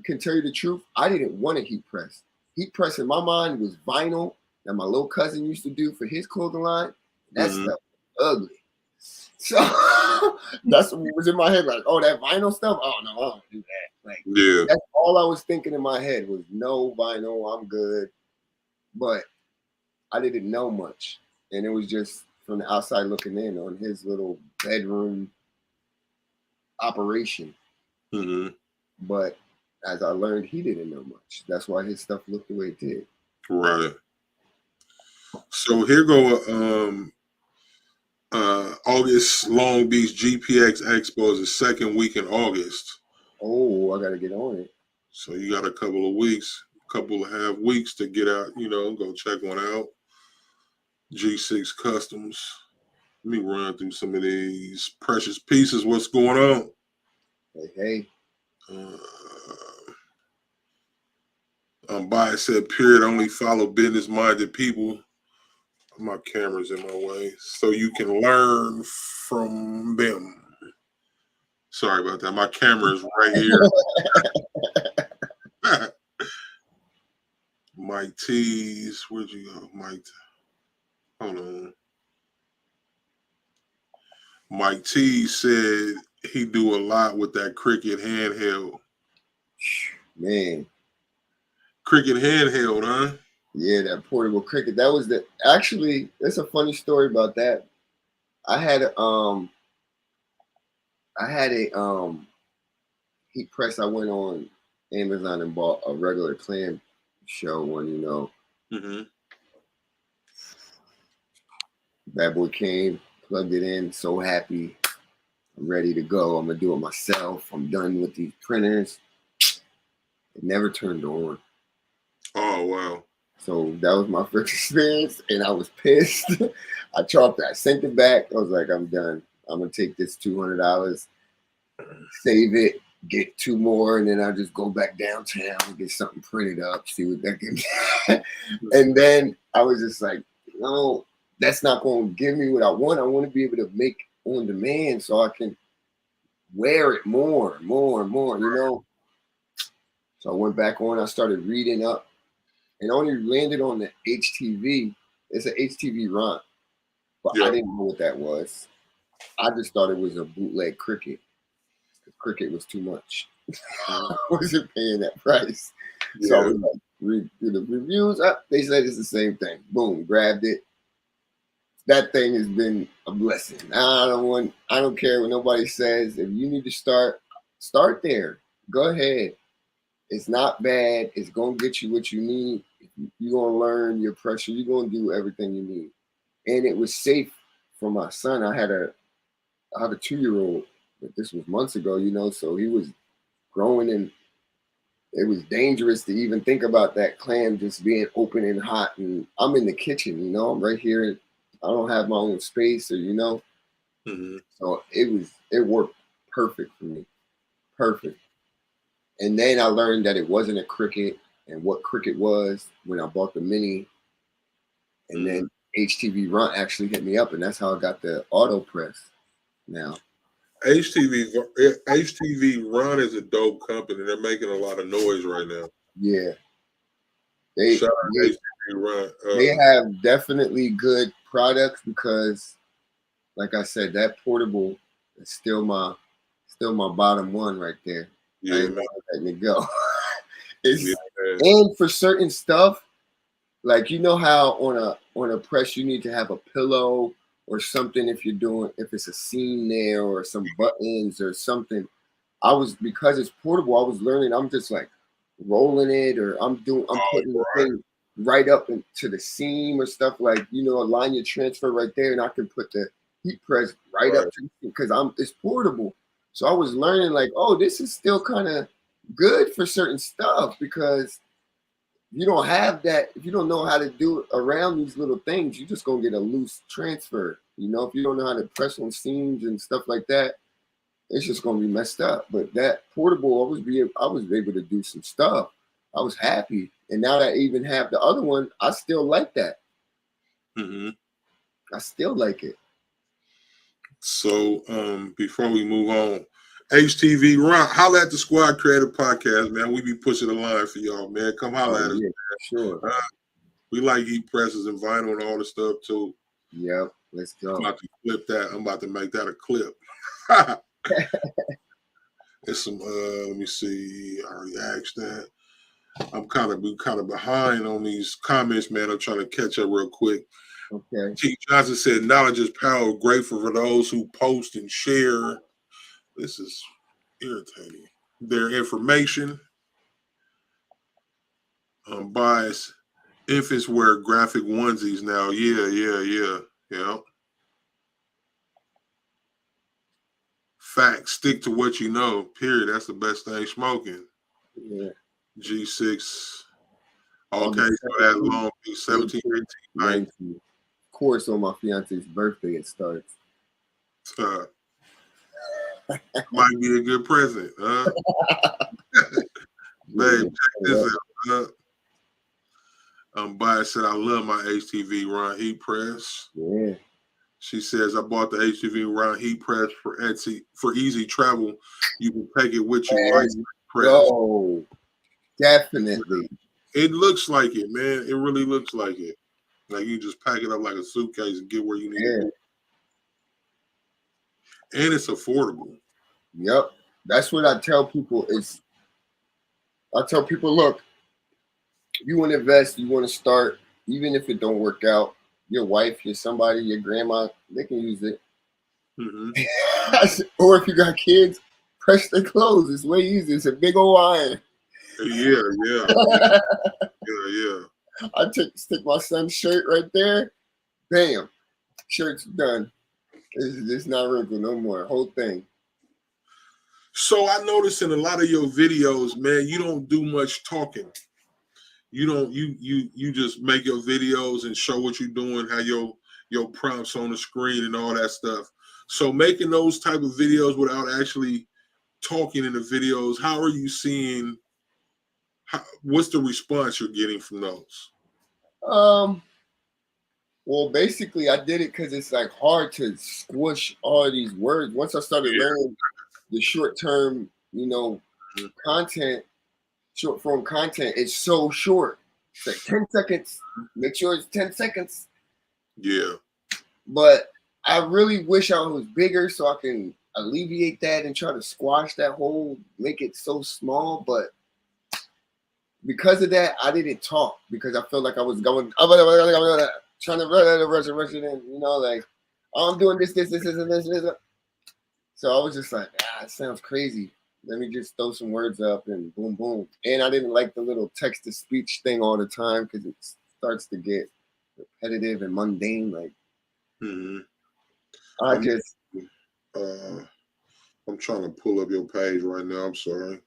B: can tell you the truth, I didn't want a heat press. Heat press in my mind was vinyl that my little cousin used to do for his clothing line. That stuff was ugly. So that's what was in my head, like, oh, that vinyl stuff? Oh, no, I don't do that. Like, that's all I was thinking in my head was no vinyl, I'm good. But I didn't know much. And it was just from the outside looking in on his little bedroom operation.
A: Mm-hmm.
B: But as I learned, he didn't know much. That's why his stuff looked the way it did.
A: Right. So here go August Long Beach GPX Expo is the second week in August.
B: Oh, I gotta get on it.
A: So you got a couple of weeks, half weeks to get out, you know, go check one out. G6 Customs. Let me run through some of these precious pieces. What's going on?
B: Hey.
A: Bias said, period, only follow business-minded people. My camera's in my way. So you can learn from them. Sorry about that. My camera is right here. Mike T's. Where'd you go, Mike? Hold on. Mike T said he do a lot with that Cricut handheld.
B: Man.
A: Cricut handheld, huh?
B: Yeah, that portable Cricut. That was actually, there's a funny story about that. I had a heat press. I went on Amazon and bought a regular clam shell one, you know.
A: Mm-hmm.
B: Bad boy came, plugged it in, so happy. I'm ready to go. I'm gonna do it myself. I'm done with these printers. It never turned on.
A: Oh, wow.
B: So that was my first experience, and I was pissed. I chopped it. I sent it back. I was like, I'm done. I'm gonna take this $200, save it, get 2 more, and then I'll just go back downtown and get something printed up, see what that can. And then I was just like, no, that's not going to give me what I want. I want to be able to make on demand so I can wear it more, you know. So I went back on. I started reading up, and only landed on the HTV. It's an HTV run, but I didn't know what that was. I just thought it was a bootleg Cricut. Cricut was too much. I wasn't paying that price. Yeah. So I was like, read through the reviews. They said it's the same thing. Boom, grabbed it. That thing has been a blessing. I don't care what nobody says. If you need to start there. Go ahead. It's not bad. It's gonna get you what you need. You're gonna learn your pressure. You're gonna do everything you need. And it was safe for my son. I had a 2-year-old, but this was months ago, you know, so he was growing in it was dangerous to even think about that clam just being open and hot. And I'm in the kitchen, you know, I'm right here. I don't have my own space, or you know, so it worked perfect for me, perfect. And then I learned that it wasn't a Cricut and what Cricut was when I bought the Mini. And then HTV Run actually hit me up, and that's how I got the auto press. Now,
A: HTV Run is a dope company. They're making a lot of noise right now.
B: yeah,
A: Shout out to HTV Run.
B: They have definitely good products because, like I said, that portable is still my bottom one right there.
A: Yeah,
B: I ain't letting it go. It's
A: yeah,
B: and for certain stuff, like you know how on a press you need to have a pillow or something if it's a seam there or some buttons or something. Because it's portable, I was learning. I'm just like rolling it, or I'm putting the thing right up into the seam or stuff, like, you know, align your transfer right there, and I can put the heat press right up to, because it's portable. So I was learning like, oh, this is still kind of good for certain stuff, because you don't have that. If you don't know how to do it around these little things, you're just gonna get a loose transfer. You know, if you don't know how to press on seams and stuff like that, it's just gonna be messed up. But that portable, I was able to do some stuff. I was happy, and now that I even have the other one, I still like that. I still like it.
A: So before we move on, HTV Run, holla at the Squad Creative Podcast, man. We be pushing the line for y'all, man. Come holla at us.
B: Yeah, sure.
A: We like heat presses and vinyl and all the stuff too.
B: Yep, let's go.
A: I'm about to flip that. I'm about to make that a clip. It's some let me see. I already asked that. I'm kind of behind on these comments, man. I'm trying to catch up real quick.
B: Okay.
A: T. Johnson said, knowledge is power, grateful for those who post and share. This is irritating. Their information. Bias. Infants wear graphic onesies now. Yeah. Facts. Stick to what you know. Period. That's the best thing smoking.
B: Yeah.
A: G6. Okay, so that long 17, 18, 19.
B: Of course, on my fiance's birthday it starts.
A: Might be a good present, huh? Babe, check this out. Bias said, I love my HTV Run heat press.
B: Yeah.
A: She says, I bought the HTV Run heat press for Etsy for easy travel. You can take it with you while you press.
B: Oh, definitely.
A: It looks like it, man. It really looks like it. Like you just pack it up like a suitcase and get where you need to go. And it's affordable.
B: Yep. That's what I tell people. Look, you want to invest, you want to start, even if it don't work out, your wife, your somebody, your grandma, they can use it. Or if you got kids, press their clothes. It's way easier. It's a big old iron.
A: Yeah.
B: I stick my son's shirt right there. Bam. Shirt's done. It's not wrinkled no more. Whole thing.
A: So I noticed in a lot of your videos, man, you don't do much talking. You don't you just make your videos and show what you're doing, how your prompts on the screen and all that stuff. So making those type of videos without actually talking in the videos, how are you seeing? What's the response you're getting from those?
B: Well, basically, I did it because it's like hard to squish all these words. Once I started learning the short term, content, short form content, it's so short. It's like 10 seconds. Make sure it's 10 seconds.
A: Yeah.
B: But I really wish I was bigger so I can alleviate that and try to squash that whole, make it so small. But because of that, I didn't talk because I felt like I was going trying to rush it in, like, oh, I'm doing this. So I was just like, it sounds crazy. Let me just throw some words up and boom, boom. And I didn't like the little text-to-speech thing all the time because it starts to get repetitive and mundane. Like,
A: I'm trying to pull up your page right now. I'm sorry.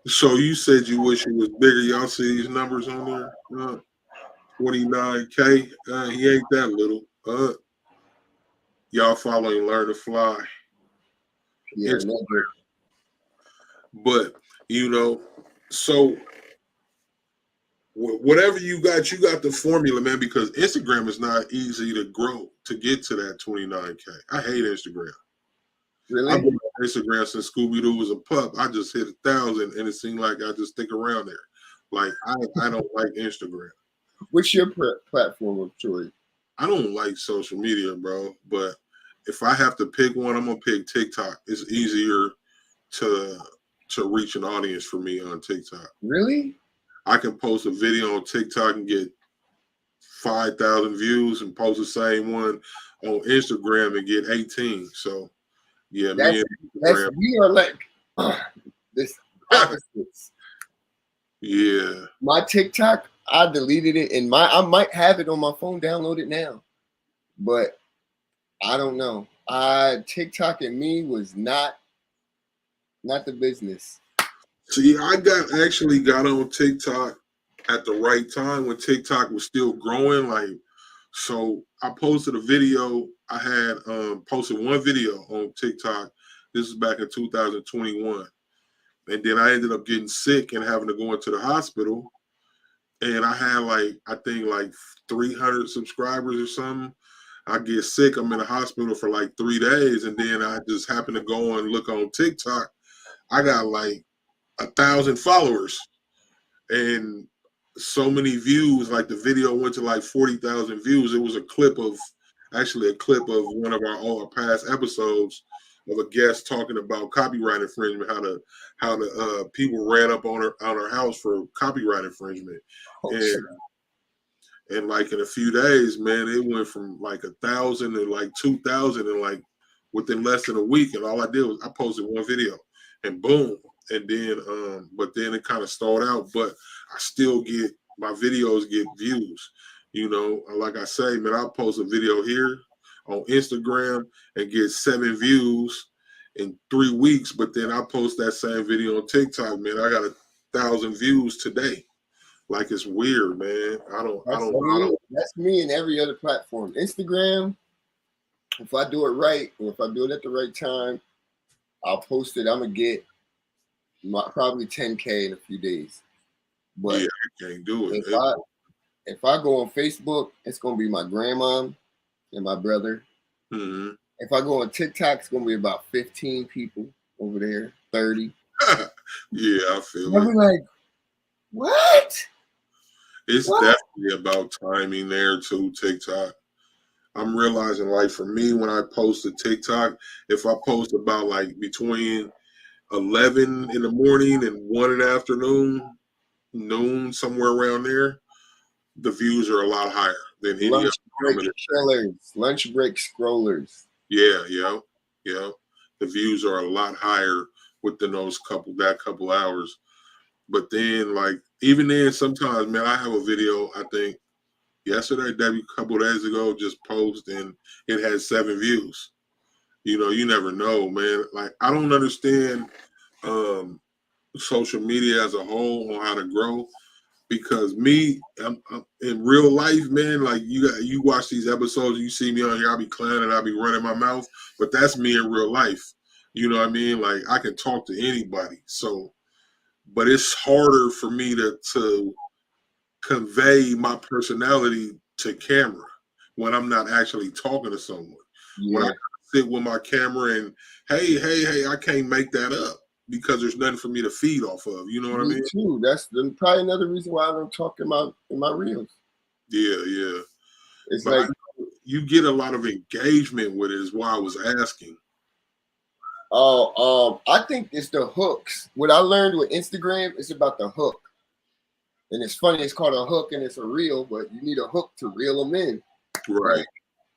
A: So you said you wish it was bigger. Y'all see these numbers on there? 29K. He ain't that little. Y'all following Learn to Fly.
B: Pierre Nedrick.
A: But so whatever you got the formula, man. Because Instagram is not easy to grow to get to that 29K. I hate Instagram.
B: Really?
A: I've been on Instagram since Scooby Doo was a pup. I just hit 1,000, and it seemed like I just stick around there. Like I don't like Instagram.
B: What's your platform of choice?
A: I don't like social media, bro. But if I have to pick one, I'm gonna pick TikTok. It's easier to reach an audience for me on TikTok.
B: Really?
A: I can post a video on TikTok and get 5,000 views, and post the same one on Instagram and get 18. So yeah,
B: we are like this opposites.
A: Yeah.
B: My TikTok, I deleted it, and I might have it on my phone, download it now. But I don't know. TikTok and me was not the business.
A: See, I actually got on TikTok at the right time when TikTok was still growing. So I posted a video. I had posted one video on TikTok. This is back in 2021. And then I ended up getting sick and having to go into the hospital. And I had I think 300 subscribers or something. I get sick. I'm in the hospital for 3 days. And then I just happened to go and look on TikTok. I got 1,000 followers and so many views. The video went to 40,000 views. It was a clip of one of our past episodes of a guest talking about copyright infringement, how the people ran up on our house for copyright infringement. And in a few days, man, it went from 1,000 to 2,000 and within less than a week. And all I did was I posted one video and boom. And then but then it kind of stalled out, but I still get my videos get views. Like I say, man, I'll post a video here on Instagram and get 7 views in 3 weeks, but then I post that same video on TikTok, man, I got 1,000 views today. It's weird, man. I don't know.
B: That's me and every other platform. Instagram, if I do it right, or if I do it at the right time, I'll post it. I'm gonna get probably 10K in a few days. But
A: yeah, I can't do it.
B: If I go on Facebook, it's gonna be my grandma and my brother.
A: Mm-hmm.
B: If I go on TikTok, it's gonna be about 15 people over there, 30.
A: Yeah, I feel
B: I'll be like, what?
A: It's definitely about timing there too, TikTok. I'm realizing for me, when I post a TikTok, if I post about between 11 in the morning and 1 in the afternoon, noon, somewhere around there, the views are a lot higher than any other.
B: Lunch break scrollers.
A: Yeah. The views are a lot higher within that couple hours. But then, even then, sometimes, man, I have a video, I think yesterday, a couple days ago, just posted, and it had 7 views. You never know, man. I don't understand social media as a whole on how to grow, because I'm in real life, man, you watch these episodes, you see me on here, I'll be clowning, I'll be running my mouth, but that's me in real life. You know what I mean? I can talk to anybody. So, but it's harder for me to convey my personality to camera when I'm not actually talking to someone.
B: Yeah.
A: When I sit with my camera and hey, I can't make that up because there's nothing for me to feed off of. You know what I mean?
B: Too. That's probably another reason why I don't talk in my reels.
A: Yeah.
B: It's
A: but you get a lot of engagement with it, is why I was asking.
B: I think it's the hooks. What I learned with Instagram is about the hook. And it's funny, it's called a hook and it's a reel, but you need a hook to reel them in.
A: Right.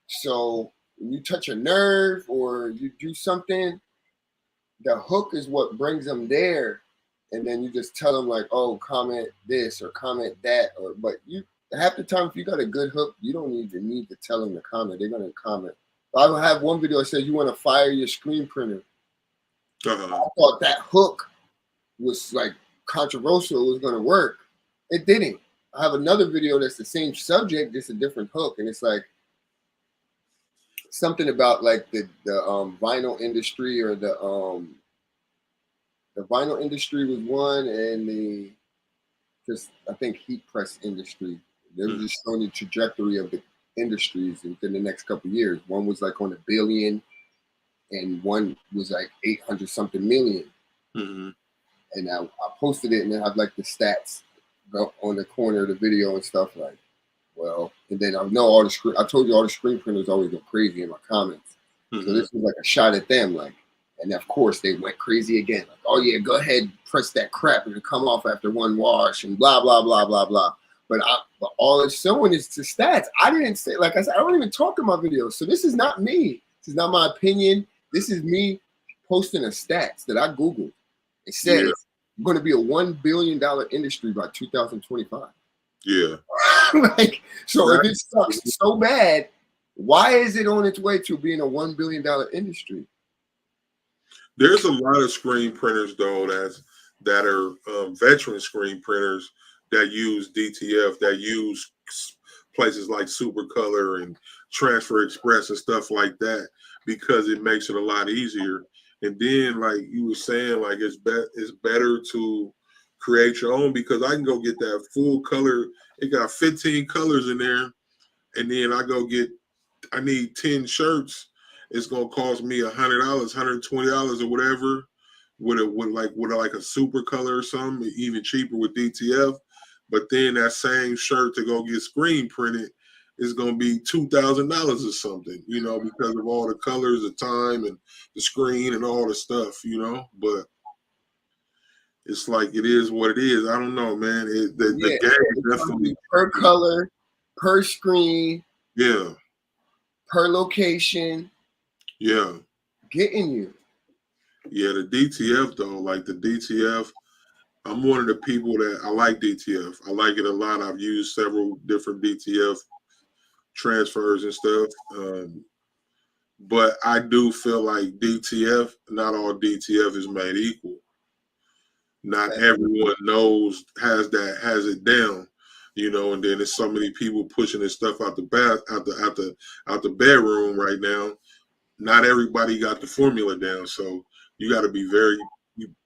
B: So when you touch a nerve or you do something, the hook is what brings them there. And then you just tell them oh, comment this or comment that. But you half the time, if you got a good hook, you don't even need to tell them to comment. They're going to comment. I have one video that says you want to fire your screen printer. I thought that hook was controversial it was going to work. It didn't. I have another video that's the same subject, just a different hook, and it's like something about like the vinyl industry, or the vinyl industry was one, and the just I think heat press industry. They were just showing the trajectory of the industries within the next couple of years. One was like on $1 billion, and one was like 800 something million.
A: Mm-hmm.
B: And I posted it, and then I have like the stats go on the corner of the video and stuff like. Well, and then I know all the I told you all the screen printers always go crazy in my comments. Mm-hmm. So this was like a shot at them, like, and of course they went crazy again. Like, oh yeah, go ahead, press that crap, and it'll come off after one wash, and blah blah blah blah blah. But all it's showing is the stats. I didn't say, like I said, I don't even talk in my videos. So this is not me. This is not my opinion. This is me posting the stats that I Googled. It says it's going to be a $1 billion industry by 2025.
A: Yeah.
B: Like, so if it sucks so bad, why is it on its way to being a $1 billion industry?
A: There's a lot of screen printers though that are veteran screen printers that use DTF, that use places like Supercolor and Transfer Express and stuff like that, because it makes it a lot easier. And then, like you were saying, like it's better to create your own, because I can go get that full color. It got 15 colors in there, and then I need 10 shirts. It's gonna cost me $100, $120 or whatever, with a super color or something, even cheaper with DTF. But then that same shirt to go get screen printed is gonna be $2,000 or something, because of all the colors, the time, and the screen and all the stuff, But it's like, it is what it is. I don't know, man. The game definitely
B: per color, per screen, per location.
A: Yeah.
B: Getting you.
A: Yeah, the DTF though, like the DTF, I'm one of the people that I like DTF. I like it a lot. I've used several different DTF transfers and stuff. But I do feel like DTF, not all DTF is made equal. Not everyone has it down, and then there's so many people pushing this stuff out the bedroom right now. Not everybody got the formula down, so you got to be very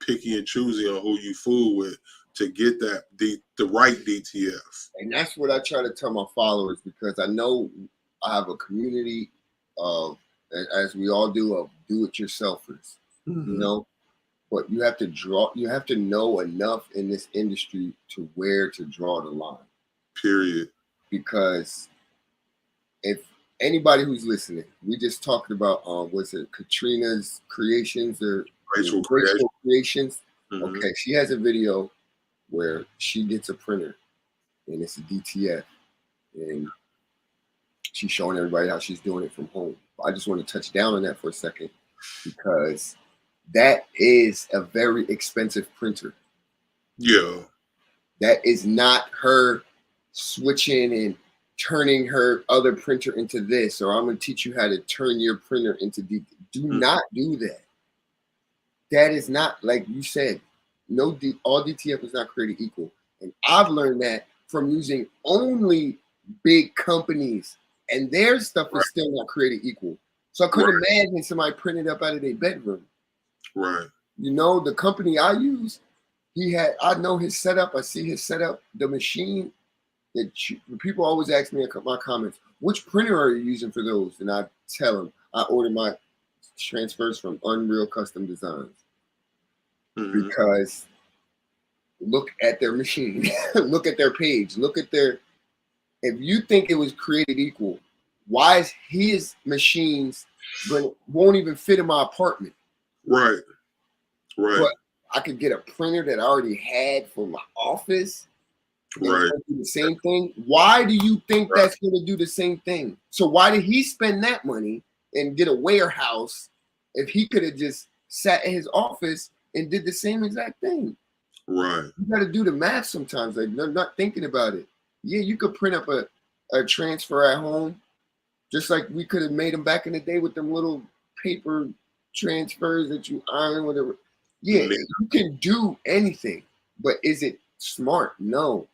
A: picky and choosy on who you fool with to get the right DTF.
B: And that's what I try to tell my followers, because I know I have a community of, as we all do, of do-it-yourselfers, But you have to know enough in this industry to where to draw the line.
A: Period.
B: Because if anybody who's listening, we just talked about was it Katrina's Creations or
A: Graceful
B: Creations? Mm-hmm. Okay, she has a video where she gets a printer, and it's a DTF, and she's showing everybody how she's doing it from home. I just want to touch down on that for a second, because that is a very expensive printer.
A: Yeah.
B: That is not her switching and turning her other printer into this, or I'm going to teach you how to turn your printer into DTF. Do not do that. That is not, like you said, all DTF is not created equal. And I've learned that from using only big companies, and their stuff is still not created equal. So I couldn't imagine somebody printed up out of their bedroom.
A: Right.
B: The company I use, I know his setup. I see his setup, the machine. People always ask me in my comments, which printer are you using for those? And I tell them, I order my transfers from Unreal Custom Designs. Mm-hmm. Because look at their machine, look at their page, if you think it was created equal, why is his machines won't even fit in my apartment?
A: Right.
B: But I could get a printer that I already had for my office.
A: Right.
B: Do the same thing. Why do you think that's going to do the same thing? So why did he spend that money and get a warehouse if he could have just sat in his office and did the same exact thing?
A: Right.
B: You got to do the math sometimes. Like, they're not thinking about it. Yeah, you could print up a transfer at home, just like we could have made them back in the day with them little paper transfers that you iron, whatever. Yeah, you can do anything. But is it smart? No.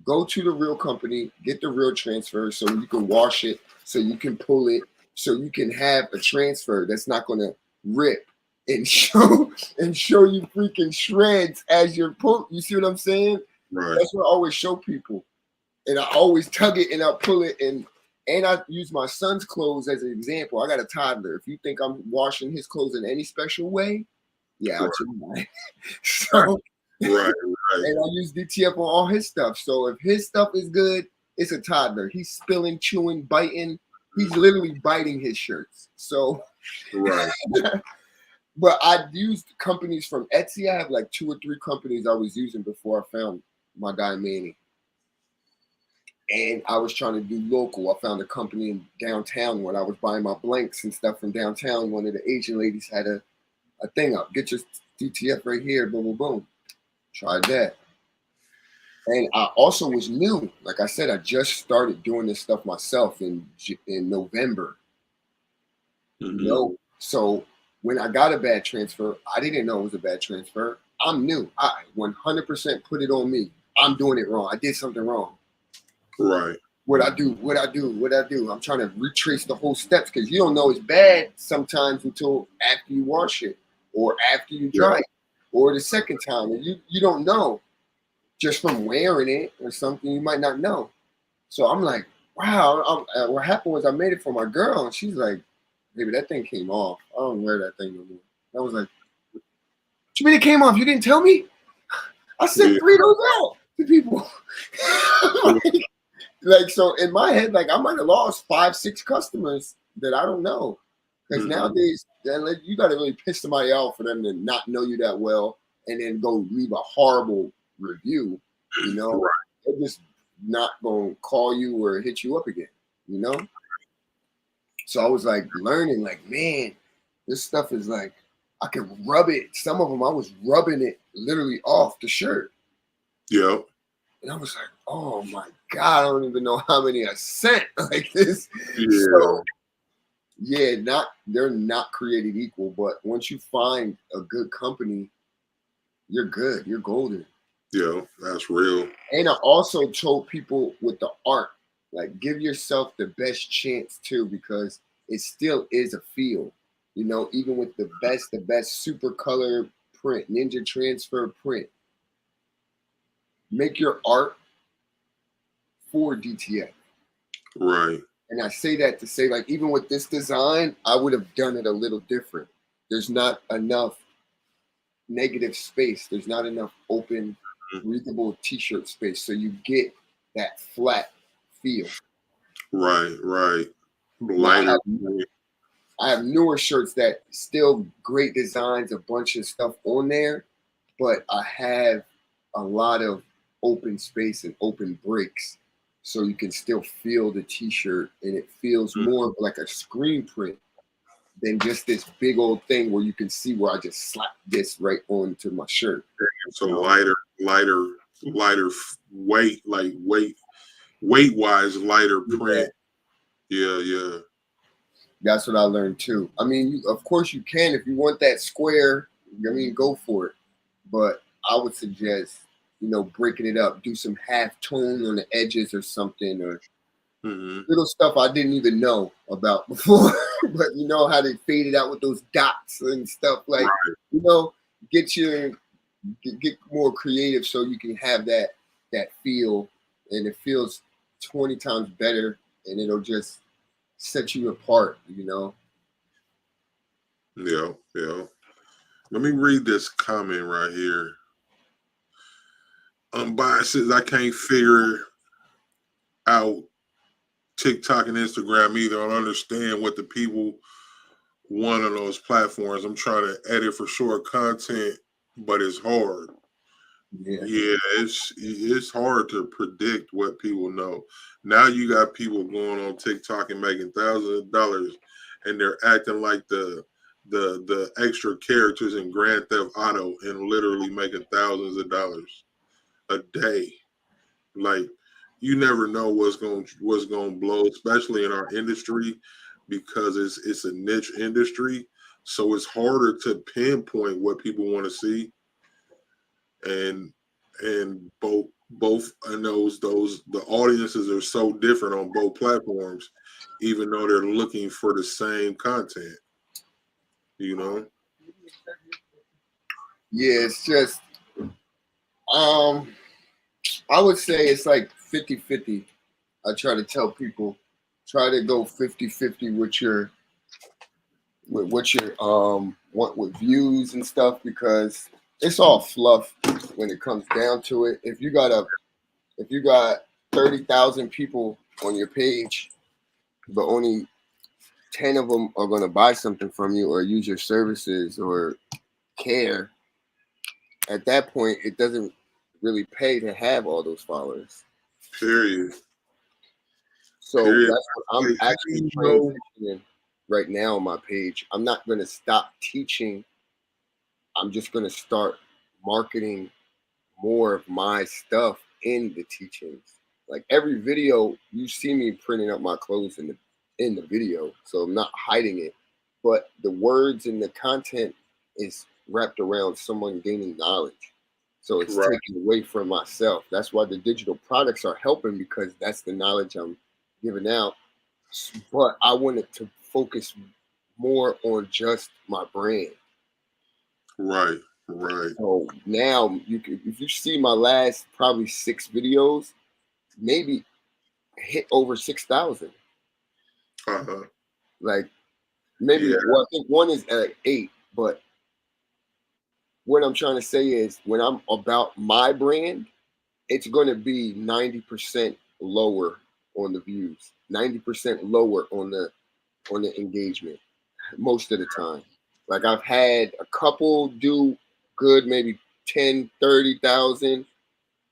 B: Go to the real company, get the real transfer so you can wash it, so you can pull it, so you can have a transfer that's not going to rip and show you freaking shreds as you're pull. You see what I'm saying?
A: Right.
B: That's what I always show people. And I always tug it and I pull it and I use my son's clothes as an example. I got a toddler. If you think I'm washing his clothes in any special way, yeah, I'll tell you mine. So
A: right.
B: and I use DTF on all his stuff. So if his stuff is good, it's a toddler. He's spilling, chewing, biting. He's literally biting his shirts. So
A: right.
B: But I used companies from Etsy. I have like 2 or 3 companies I was using before I found my guy Manny. And I was trying to do local. I found a company in downtown when I was buying my blanks and stuff from downtown. One of the Asian ladies had a thing up. Get your DTF right here, boom, boom, boom. Tried that. And I also was new. Like I said, I just started doing this stuff myself in November.
A: Mm-hmm.
B: You know? So when I got a bad transfer, I didn't know it was a bad transfer. I'm new. I 100% put it on me. I'm doing it wrong. I did something wrong.
A: Right.
B: What I do. I'm trying to retrace the whole steps because you don't know it's bad sometimes until after you wash it or after you dry it or the second time. And you don't know just from wearing it or something. You might not know. So I'm like, wow. What happened was I made it for my girl and she's like, baby, that thing came off. I don't wear that thing no more. I was like, what you mean it came off? You didn't tell me? I sent 3 of those out to people. like, so in my head, like I might have lost 5, 6 customers that I don't know. Because nowadays, you got to really piss somebody out for them to not know you that well and then go leave a horrible review, you know?
A: Right.
B: They're just not going to call you or hit you up again, you know? So I was like learning, like, man, this stuff is like, I can rub it. Some of them, I was rubbing it literally off the shirt.
A: Yeah.
B: And I was like, oh my God, I don't even know how many I sent like this.
A: Yeah.
B: So, yeah, they're not created equal. But once you find a good company, you're good. You're golden.
A: Yeah, that's real.
B: And I also told people with the art, like, give yourself the best chance too, because it still is a feel. You know, even with the best super color print, ninja transfer print, make your art for DTF.
A: Right.
B: And I say that to say, like, even with this design, I would have done it a little different. There's not enough negative space. There's not enough open, breathable t-shirt space. So you get that flat feel.
A: Right. Lighter.
B: I have newer shirts that still great designs, a bunch of stuff on there, but I have a lot of open space and open breaks. So you can still feel the t-shirt and it feels more like a screen print than just this big old thing where you can see where I just slap this right onto my shirt.
A: So lighter weight, like weight wise, lighter print. Yeah.
B: That's what I learned too. I mean, of course you can if you want that square. I mean, go for it. But I would suggest, breaking it up, do some half tone on the edges or something, or little stuff I didn't even know about before. But you know how they fade it out with those dots and stuff. Like, get more creative so you can have that feel, and it feels 20 times better, and it'll just set you apart, Yeah.
A: Let me read this comment right here. Unbiased says, I can't figure out TikTok and Instagram either. I don't understand what the people want on those platforms. I'm trying to edit for short content, but it's hard. Yeah, it's hard to predict what people know. Now you got people going on TikTok and making thousands of dollars, and they're acting like the extra characters in Grand Theft Auto and literally making thousands of dollars a day. Like, you never know what's going to blow, especially in our industry, because it's a niche industry. So it's harder to pinpoint what people want to see. And and both and those the audiences are so different on both platforms, even though they're looking for the same content. You know.
B: Yeah, it's just I would say it's like 50-50. I try to tell people, try to go 50-50 with your what your want with views and stuff, because it's all fluff when it comes down to it. If you got 30,000 people on your page, but only 10 of them are going to buy something from you or use your services or care, at that point it doesn't really pay to have all those followers.
A: Period.
B: So
A: Period.
B: that's what I'm
A: Like, how do
B: actually
A: you know?
B: transitioning right now on my page. I'm not going to stop teaching. I'm just going to start marketing more of my stuff in the teachings. Like every video, you see me printing up my clothes in the video, so I'm not hiding it. But the words and the content is wrapped around someone gaining knowledge. So it's
A: Right.
B: taken away from myself. That's why the digital products are helping, because that's the knowledge I'm giving out. But I wanted to focus more on just my brand.
A: Right. Right.
B: So now you can, if you see my last probably 6 videos, maybe hit over 6,000.
A: Uh-huh.
B: Like maybe,
A: Yeah.
B: well, I think one is at 8. But what I'm trying to say is, when I'm about my brand, it's going to be 90% lower on the views, 90% lower on the engagement most of the time. Like I've had a couple do good, maybe 10, 30,000,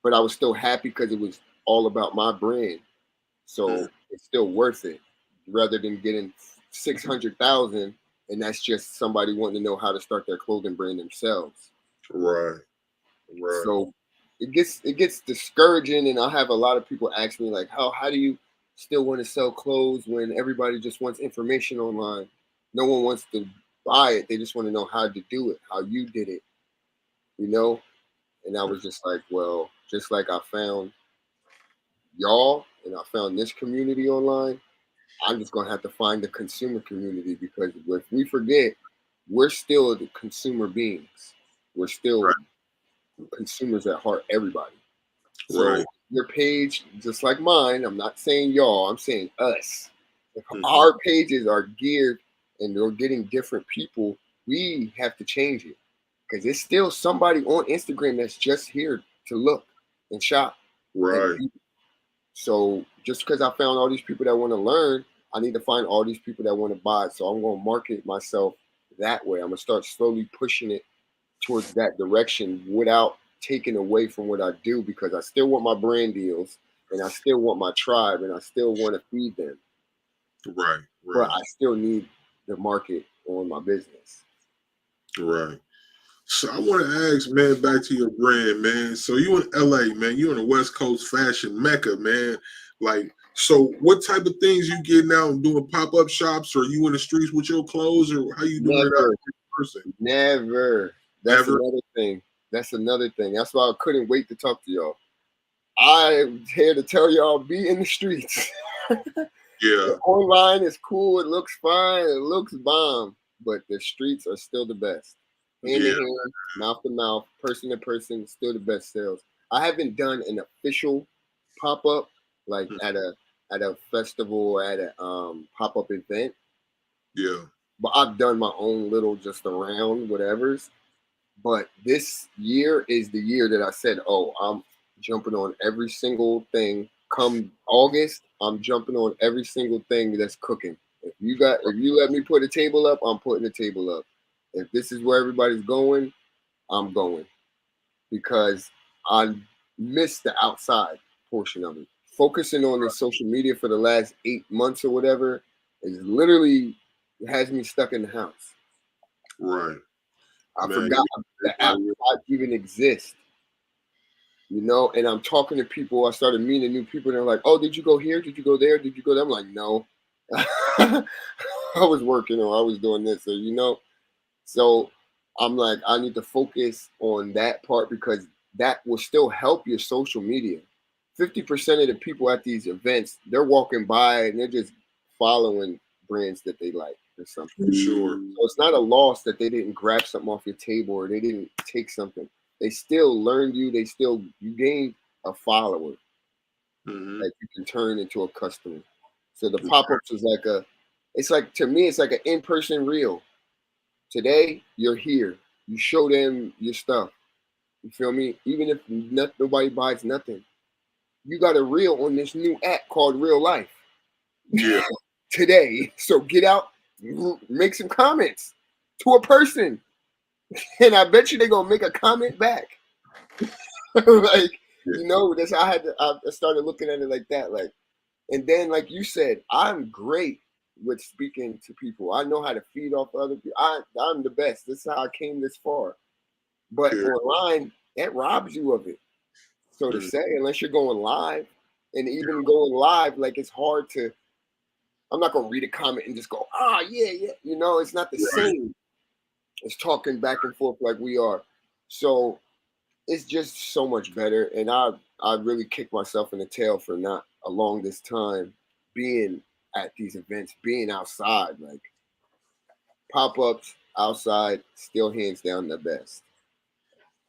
B: but I was still happy because it was all about my brand. So it's still worth it, rather than getting 600,000 and that's just somebody wanting to know how to start their clothing brand themselves.
A: Right. Right.
B: So it gets discouraging, and I have a lot of people ask me like, how do you still want to sell clothes when everybody just wants information online? No one wants to buy it. They just want to know how to do it, how you did it, you know? And I was just like, well, just like I found y'all and I found this community online, I'm just gonna have to find the consumer community, because if we forget, we're still the consumer beings. We're still consumers at heart, everybody. So
A: Right.
B: your page, just like mine, I'm not saying y'all, I'm saying us. If
A: Mhm.
B: our pages are geared and they're getting different people, we have to change it, because it's still somebody on Instagram that's just here to look and shop.
A: Right.
B: And so just because I found all these people that want to learn, I need to find all these people that want to buy. So I'm going to market myself that way. I'm going to start slowly pushing it towards that direction without taking away from what I do, because I still want my brand deals and I still want my tribe and I still want to feed them.
A: Right.
B: But
A: Right.
B: I still need the market on my business.
A: Right. So I want to ask, man, back to your brand, man. So you in LA, man. You in the West Coast fashion mecca, man. Like, so what type of things you getting out and doing pop-up shops, or you in the streets with your clothes, or how you doing it out
B: Never,
A: in person?
B: never. That's
A: Ever?
B: another thing. That's another thing. That's why I couldn't wait to talk to y'all. I'm here to tell y'all, be in the streets.
A: Yeah.
B: The online is cool. It looks fine. It looks bomb. But the streets are still the best. Hand to
A: Yeah.
B: hand, mouth to mouth, person to person, still the best sales. I haven't done an official pop up like at a festival or at a pop up event,
A: Yeah.
B: but I've done my own little just around whatever's. But this year is the year that I said, oh, I'm jumping on every single thing. Come August, I'm jumping on every single thing that's cooking. If you let me put a table up, I'm putting a table up. If this is where everybody's going, I'm going, because I missed the outside portion of it. Focusing on the social media for the last 8 months or whatever is literally has me stuck in the house.
A: Right.
B: I
A: Man.
B: forgot the outside even exists, and I'm talking to people. I started meeting new people, and they're like, oh, did you go here? Did you go there? Did you go there? I'm like, no. I was working or I was doing this, so I'm like, I need to focus on that part, because that will still help your social media. 50% of the people at these events, they're walking by and they're just following brands that they like or something.
A: For sure.
B: So it's not a loss that they didn't grab something off your table or they didn't take something. They still learned you. You gained a follower that you can turn into a customer. So the pop-ups is to me, it's like an in-person reel. Today, you're here. You show them your stuff. You feel me? Even if nobody buys nothing, you got a reel on this new app called Real Life.
A: Yeah.
B: Today. So get out, make some comments to a person. And I bet you they're going to make a comment back. That's how I started looking at it like that. And then, like you said, I'm great with speaking to people. I know how to feed off other people. I'm the best. This is how I came this far. But online, that robs you of it, so to say, unless you're going live. And even going live, like it's hard to, I'm not going to read a comment and just go, yeah. It's not the same as talking back and forth like we are. So it's just so much better. And I really kick myself in the tail for not along this time being at these events, being outside, like pop-ups outside, still hands down the best.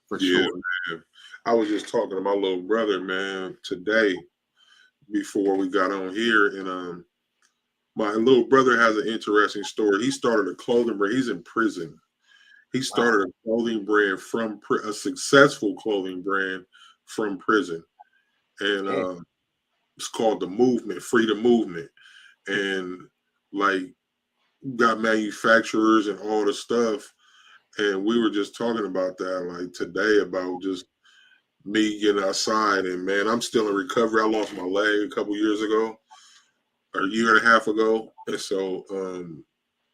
B: For sure.
A: Man. I was just talking to my little brother, man, today before we got on here, and my little brother has an interesting story. He started a clothing brand. He's in prison. He started a clothing brand a successful clothing brand from prison, and it's called the Movement, Freedom Movement, and like got manufacturers and all the stuff. And we were just talking about that like today about just me getting outside. And man, I'm still in recovery. I lost my leg a couple years ago, or a year and a half ago. And so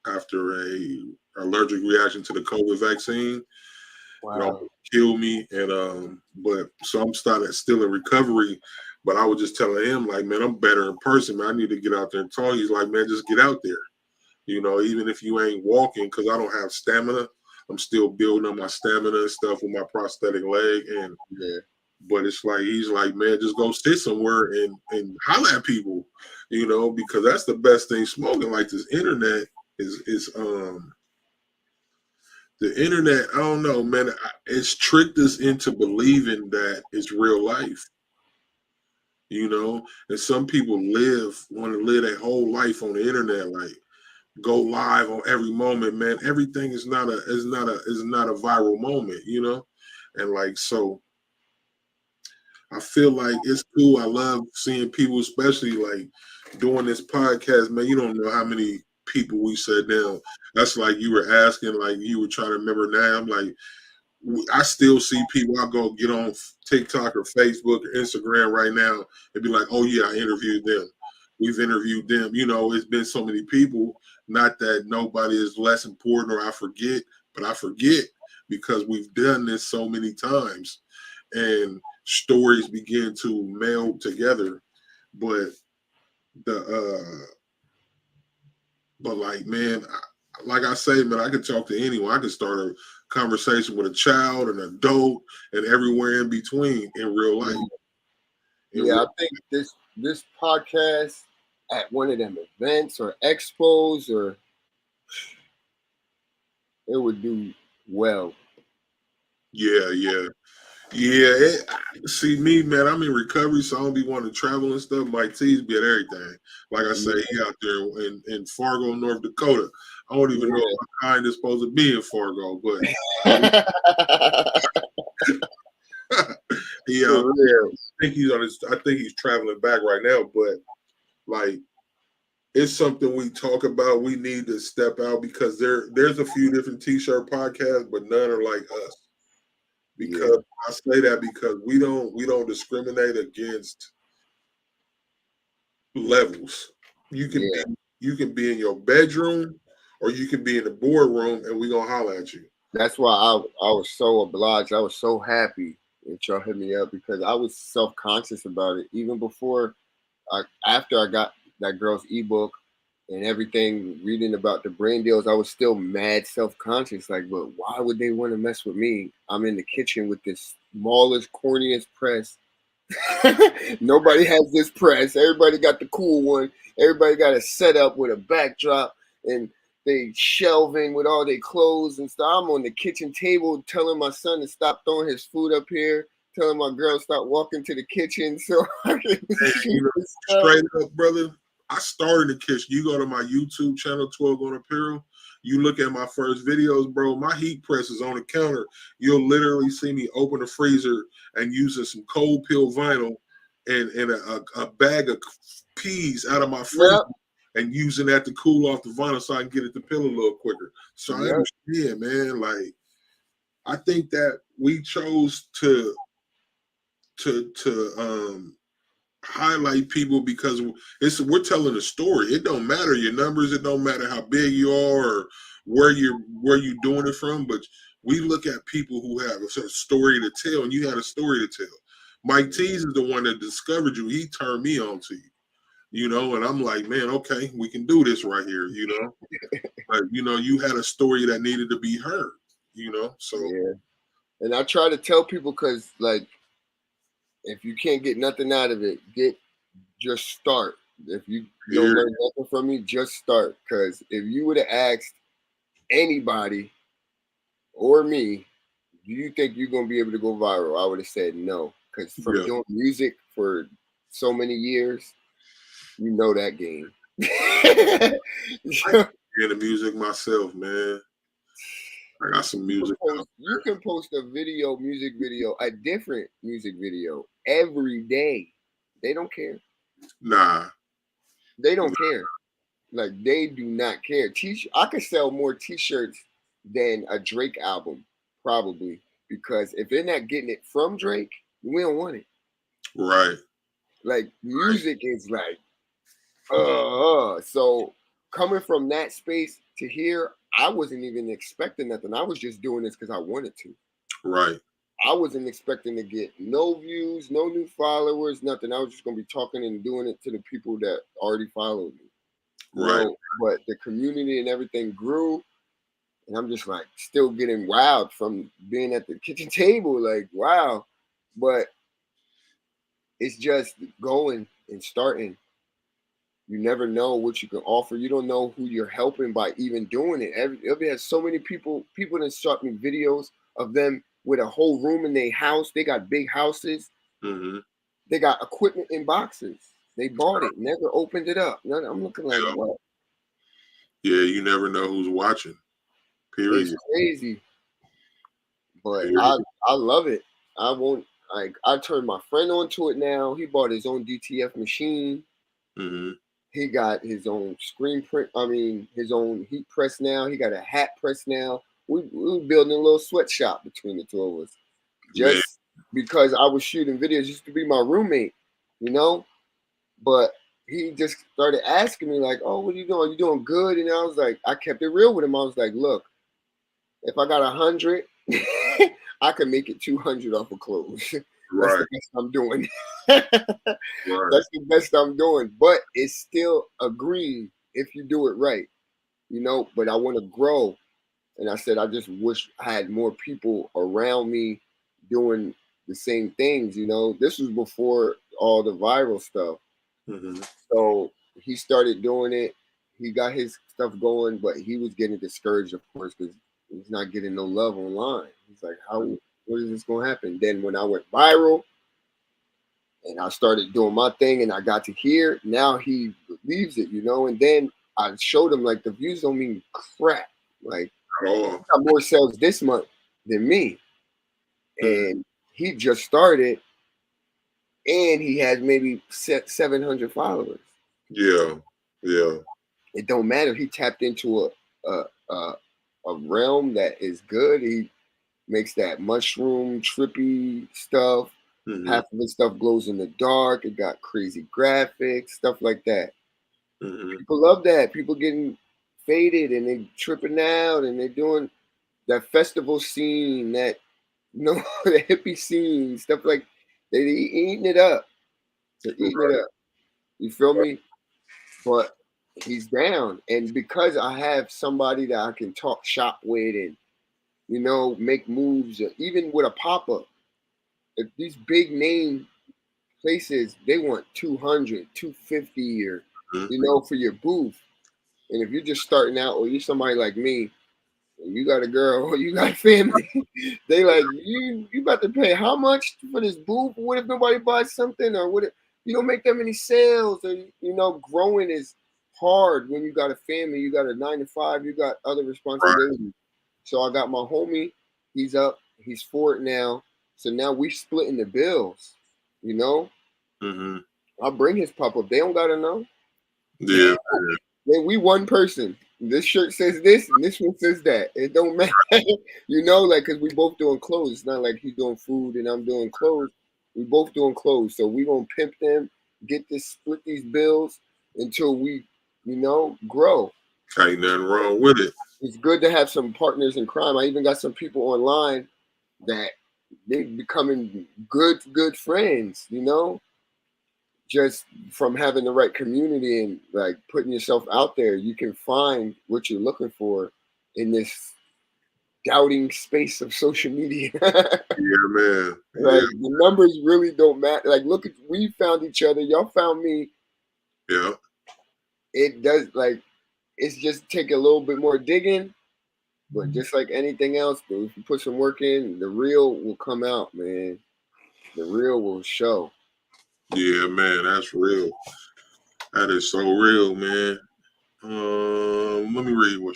A: after a allergic reaction to the COVID vaccine, it almost killed me. And but so I'm still in recovery. But I was just telling him, like, man, I'm better in person, man. I need to get out there and talk. He's like, man, just get out there. Even if you ain't walking, because I don't have stamina. I'm still building up my stamina and stuff with my prosthetic leg. And but it's like he's like, man, just go sit somewhere and holler at people, because that's the best thing. Smoking like this internet is the internet. I don't know, man. It's tricked us into believing that it's real life. And some people want to live their whole life on the internet, like go live on every moment, man. Everything is not a viral moment, and like so. I feel like it's cool. I love seeing people, especially like doing this podcast, man. You don't know how many people we sat down. That's like you were asking, like you were trying to remember now. I'm like, I still see people. I go get on TikTok or Facebook or Instagram right now and be like, oh yeah, I interviewed them. We've interviewed them. It's been so many people. Not that nobody is less important or I forget, but I forget because we've done this so many times. And stories begin to meld together. But like, man, like I say, man, I could talk to anyone. I could start a conversation with a child, an adult, and everywhere in between in real life.
B: I think this podcast at one of them events or expos, or it would do well.
A: Yeah. See me, man. I'm in recovery, so I don't be wanting to travel and stuff. Mike T's be at everything. Like I say, he out there in Fargo, North Dakota. I don't even know if my kind is supposed to be in Fargo, but I think he's traveling back right now. But like, it's something we talk about. We need to step out because there's a few different T-shirt podcasts, but none are like us. Because I say that because we don't discriminate against levels. You can be in your bedroom or you can be in the boardroom and we gonna holler at you.
B: That's why I was so obliged. I was so happy that y'all hit me up because I was self-conscious about it. Even before after I got that girl's ebook, and everything, reading about the brand deals, I was still mad self-conscious. Like, but why would they want to mess with me? I'm in the kitchen with this smallest, corniest press. Nobody has this press. Everybody got the cool one. Everybody got a setup with a backdrop and they shelving with all their clothes and stuff. I'm on the kitchen table telling my son to stop throwing his food up here, telling my girl to stop walking to the kitchen so I can shoot this stuff.
A: Straight up, brother. I started in the kitchen. You go to my YouTube channel, 12 on Apparel. You look at my first videos, bro. My heat press is on the counter. You'll literally see me open the freezer and using some cold peel vinyl and a bag of peas out of my freezer and using that to cool off the vinyl so I can get it to peel a little quicker. So I understand, man. Like, I think that we chose to highlight people because we're telling a story. It don't matter your numbers. It don't matter how big you are or where you're doing it from. But we look at people who have a sort of story to tell, and you had a story to tell. Mike Tees is the one that discovered you. He turned me on to you, you know. And I'm like, man, okay, we can do this right here, you know. But you know, you had a story that needed to be heard, you know. So
B: yeah, and I try to tell people because like, if you can't get nothing out of it, just start. If you don't learn nothing from me, just start. Because if you would have asked anybody or me, do you think you're gonna be able to go viral? I would have said no. Because from doing music for so many years, you know that game.
A: I hear the music myself, man. I got some music.
B: You can post a music video, a different music video every day. They don't care.
A: Nah.
B: They don't care. Like, they do not care. I could sell more t-shirts than a Drake album, probably. Because if they're not getting it from Drake, we don't want it.
A: Right.
B: Like, music is like, so coming from that space to here, I wasn't even expecting nothing. I was just doing this because I wanted to.
A: Right.
B: I wasn't expecting to get no views, no new followers, nothing. I was just going to be talking and doing it to the people that already followed me.
A: Right.
B: You know, but the community and everything grew. And I'm just like still getting wild from being at the kitchen table. Like, wow. But it's just going and starting. You never know what you can offer. You don't know who you're helping by even doing it. Everybody has so many people that shot me videos of them with a whole room in their house. They got big houses.
A: Mm-hmm.
B: They got equipment in boxes. They bought it, never opened it up. I'm looking like, what?
A: Yeah, you never know who's watching. Period.
B: It's crazy. But I love it. I turned my friend onto it now. He bought his own DTF machine.
A: Mm-hmm.
B: He got his own his own heat press now. He got a hat press now. We building a little sweatshop between the two of us. Just because I was shooting videos, used to be my roommate, you know? But he just started asking me like, oh, what are you doing? You doing good? And I was like, I kept it real with him. I was like, look, if I got 100, I can make it 200 off of clothes. That's the best I'm doing. That's the best I'm doing. But it's still a green if you do it right, you know. But I want to grow. And I said, I just wish I had more people around me doing the same things, you know. This was before all the viral stuff.
A: Mm-hmm.
B: So he started doing it. He got his stuff going, but he was getting discouraged, of course, because he's not getting no love online. He's like, what is this going to happen? Then when I went viral and I started doing my thing and I got to hear, now he believes it, you know. And then I showed him, like, the views don't mean crap. Like, he got more sales this month than me. And he just started and he has maybe 700 followers.
A: Yeah.
B: It don't matter. He tapped into a realm that is good. He makes that mushroom trippy stuff. Mm-hmm. Half of his stuff glows in the dark. It got crazy graphics, stuff like that. Mm-hmm. People love that. People getting faded and they tripping out and they're doing that festival scene, that, you know, the hippie scene, stuff like they eating it up. They're eating it up. You feel me? But he's down. And because I have somebody that I can talk shop with and, you know, make moves, even with a pop-up, if these big name places, they want 200, 250 or, you know, for your booth. And if you're just starting out or you're somebody like me, and you got a girl or you got family, they like, you about to pay how much for this booth? What if nobody buys something? Or what if you don't make that many sales? Or, you know, growing is hard when you got a family, you got a 9 to 5, you got other responsibilities. Right. So I got my homie, he's up, he's for it now. So now we splitting the bills, you know?
A: Mm-hmm.
B: I'll bring his pop-up. They don't gotta know.
A: Yeah.
B: Then we one person. This shirt says this and this one says that. It don't matter. You know, like, because we both doing clothes. It's not like he's doing food and I'm doing clothes. We both doing clothes. So we gonna pimp them, get this, split these bills until we, you know, grow.
A: Ain't nothing wrong with it.
B: It's good to have some partners in crime. I even got some people online that they becoming good friends, you know, just from having the right community and like putting yourself out there. You can find what you're looking for in this doubting space of social media.
A: Yeah, man.
B: Like, the numbers really don't matter. Like, look, we found each other, y'all found me.
A: Yeah.
B: It does, like, it's just take a little bit more digging. But just like anything else, dude, if you put some work in, the real will come out, man. The real will show.
A: Yeah, man, that's real. That is so real, man. Let me read what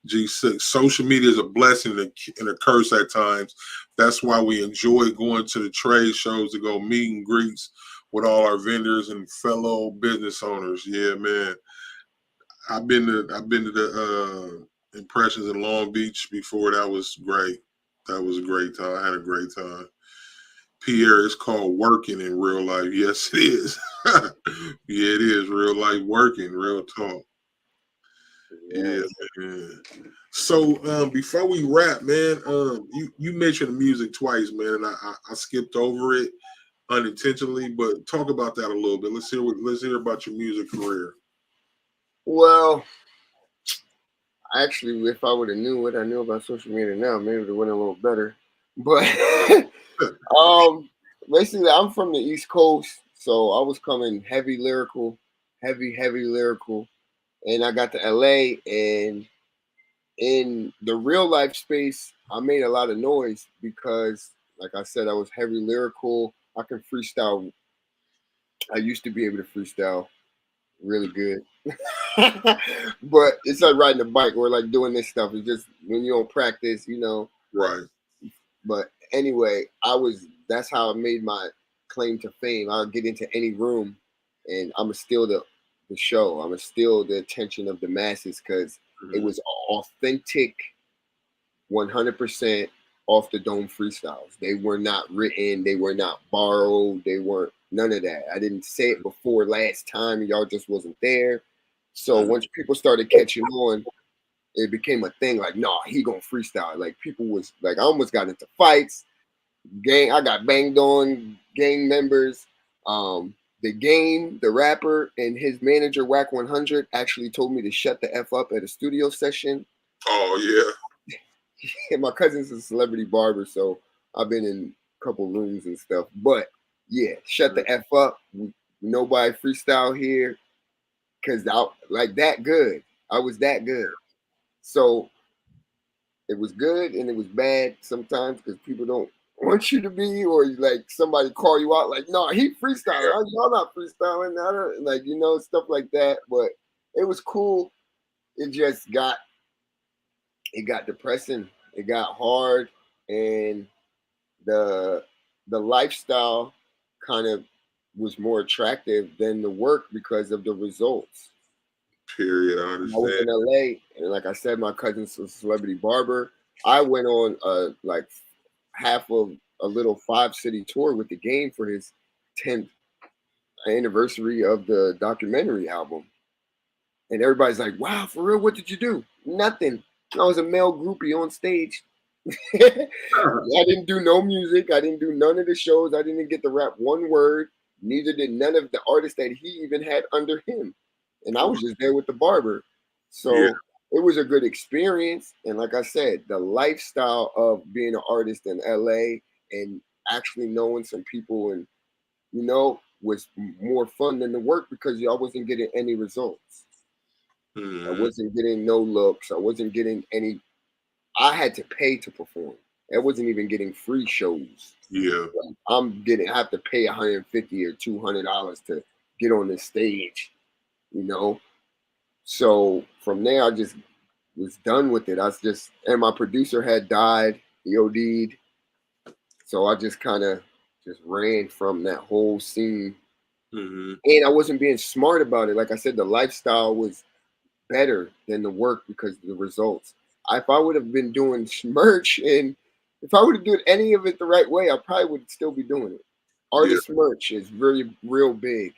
A: G6. Social media is a blessing and a curse at times. That's why we enjoy going to the trade shows to go meet and greets with all our vendors and fellow business owners. Yeah, man. I've been to the Impressions in Long Beach before. That was great. That was a great time. I had a great time. Pierre, is called working in real life. Yes, it is. Yeah, it is real life working, real talk. Yeah, man. So before we wrap, man, you mentioned music twice, man, and I skipped over it unintentionally, but talk about that a little bit. Let's hear about your music career.
B: Well, actually, if I would have knew what I knew about social media now, maybe it would have went a little better. But basically, I'm from the East Coast, so I was coming heavy lyrical, heavy lyrical, and I got to LA, and in the real life space, I made a lot of noise because, like I said, I was heavy lyrical. I can freestyle. I used to be able to freestyle really good. But it's like riding a bike or like doing this stuff. It's just when you don't practice, you know.
A: Right.
B: But anyway, that's how I made my claim to fame. I'll get into any room and I'm going to steal the show. I'm going to steal the attention of the masses because it was authentic, 100% off the dome freestyles. They were not written. They were not borrowed. They weren't none of that. I didn't say it before last time. Y'all just wasn't there. So once people started catching on, it became a thing. Like, nah, he gonna freestyle. Like, people was like, I almost got into fights. I got banged on. Gang members. The Game, the rapper, and his manager, Whack 100, actually told me to shut the F up at a studio session.
A: Oh, yeah.
B: My cousin's a celebrity barber, so I've been in a couple rooms and stuff. But, yeah, shut the F up. Nobody freestyle here because I like that good. I was that good. So it was good and it was bad sometimes because people don't want you to be, or like somebody call you out like, no, he freestyling. Y'all not freestyling. I don't, like, you know, stuff like that. But it was cool. It just got depressing. It got hard, and the lifestyle kind of was more attractive than the work because of the results.
A: Period. I understand.
B: I was in LA, and like I said, my cousin's a celebrity barber. I went on like half of a little 5-city tour with the Game for his 10th anniversary of the documentary album. And everybody's like, wow, for real, what did you do? Nothing. I was a male groupie on stage. I didn't do no music. I didn't do none of the shows. I didn't get to rap one word. Neither did none of the artists that he even had under him. and I was just there with the barber.
A: Yeah.
B: So it was a good experience. And like I said, the lifestyle of being an artist in LA and actually knowing some people and was more fun than the work because I wasn't getting any results. I
A: Mm-hmm.
B: wasn't getting no looks. I wasn't getting any. I had to pay to perform. I wasn't even getting free shows.
A: Yeah.
B: I have to pay $150 or $200 to get on the stage, you know. So from there, I just was done with it. And my producer had died. He OD'd. So I just kind of just ran from that whole scene.
A: Mm-hmm.
B: And I wasn't being smart about it. Like I said, the lifestyle was better than the work because of the results. If I would have been doing merch and if I would have done any of it the right way, I probably would still be doing it.
A: Yeah.
B: Artist merch is really real big.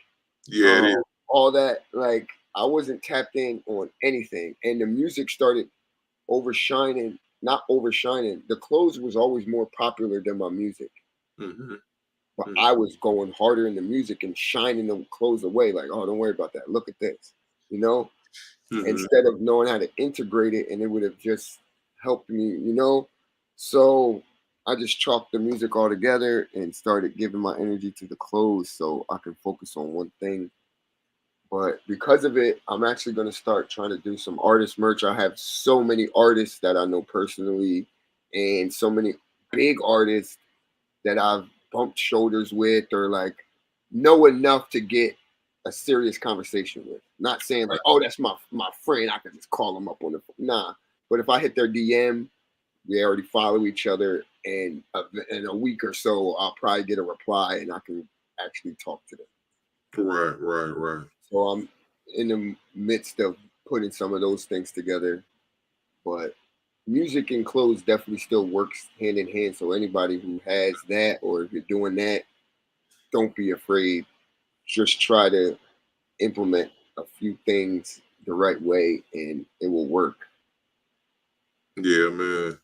A: Yeah, it is.
B: All that, like I wasn't tapped in on anything, and the music started overshining. Not overshining. The clothes was always more popular than my music,
A: Mm-hmm.
B: but
A: Mm-hmm.
B: I was going harder in the music and shining the clothes away. Like, oh, don't worry about that. Look at this,
A: Mm-hmm.
B: instead of knowing how to integrate it, and it would have just helped me. So I just chalked the music all together and started giving my energy to the clothes so I can focus on one thing. But because of it, I'm actually going to start trying to do some artist merch. I have so many artists that I know personally and so many big artists that I've bumped shoulders with or like know enough to get a serious conversation with. Not saying like, oh, that's my friend. I can just call him up on the phone. Nah. But if I hit their DM, we already follow each other, and in a week or so, I'll probably get a reply and I can actually talk to them.
A: Right.
B: So I'm in the midst of putting some of those things together. But music and clothes definitely still works hand in hand. So anybody who has that or if you're doing that, don't be afraid. Just try to implement a few things the right way and it will work.
A: Yeah, man.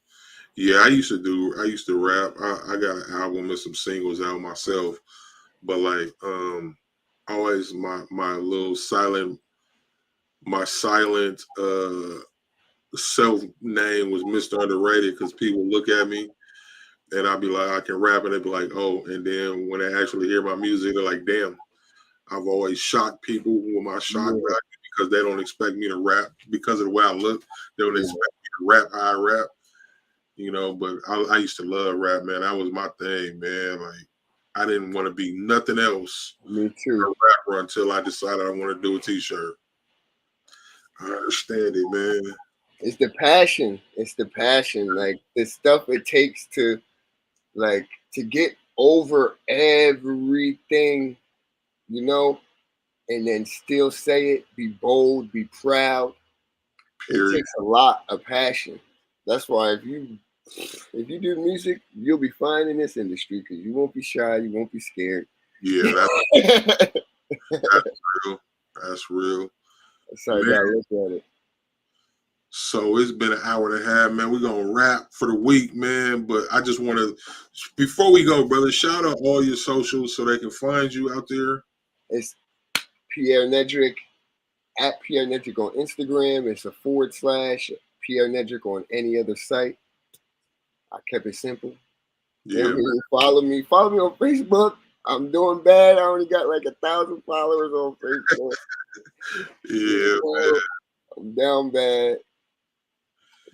A: Yeah, I used to rap. I got an album and some singles out myself. But like always my silent self name was Mr. Underrated because people look at me and I'd be like, I can rap and they'd be like, oh, and then when they actually hear my music, they're like, damn, I've always shocked people with my shock
B: Yeah,
A: value because they don't expect me to rap because of the way I look. They don't
B: yeah,
A: expect me to rap how I rap, but I used to love rap, man. That was my thing, man. Like I didn't want to be nothing else
B: me
A: a
B: too.
A: rapper until I decided I want to do a t-shirt. I understand it, man.
B: It's the passion. It's the passion. Like the stuff it takes to to get over everything, you know, and then still say it, be bold, be proud. It
A: Period.
B: takes a lot of passion. That's why if you do music, you'll be fine in this industry because you won't be shy, you won't be scared.
A: Yeah,
B: That's
A: that's real. That's real.
B: how I
A: Man,
B: gotta look at it.
A: so it's been an hour and a half, man. We're gonna wrap for the week, man. But I just want to, before we go, brother, shout out all your socials so they can find you out there.
B: It's Pierre Nedrick at Pierre Nedrick on Instagram. It's a / Pierre Nedrick on any other site. I kept it simple.
A: Yeah,
B: Follow me. Follow me on Facebook. I'm doing bad. I only got like 1,000 followers on Facebook.
A: yeah,
B: I'm down bad.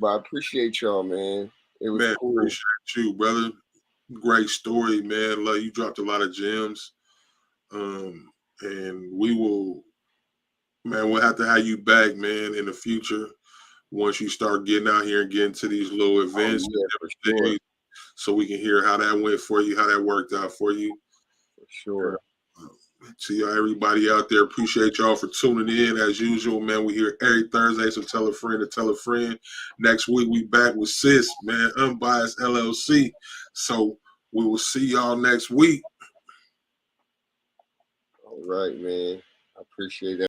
B: But I appreciate y'all, man. It was
A: man.
B: cool.
A: Appreciate you, brother. Great story, man. Like you dropped a lot of gems. And we will, man. We'll have to have you back, man, in the future once you start getting out here and getting to these little
B: Oh
A: events
B: yeah, for
A: and
B: sure.
A: things, so we can hear how that went for you, how that worked out for you.
B: For sure.
A: To y'all, everybody out there, appreciate y'all for tuning in as usual, man. We here every Thursday, so tell a friend to tell a friend. Next week we back with Sis, man, Unbiased LLC. So we will see y'all next week.
B: All right, man. I appreciate that.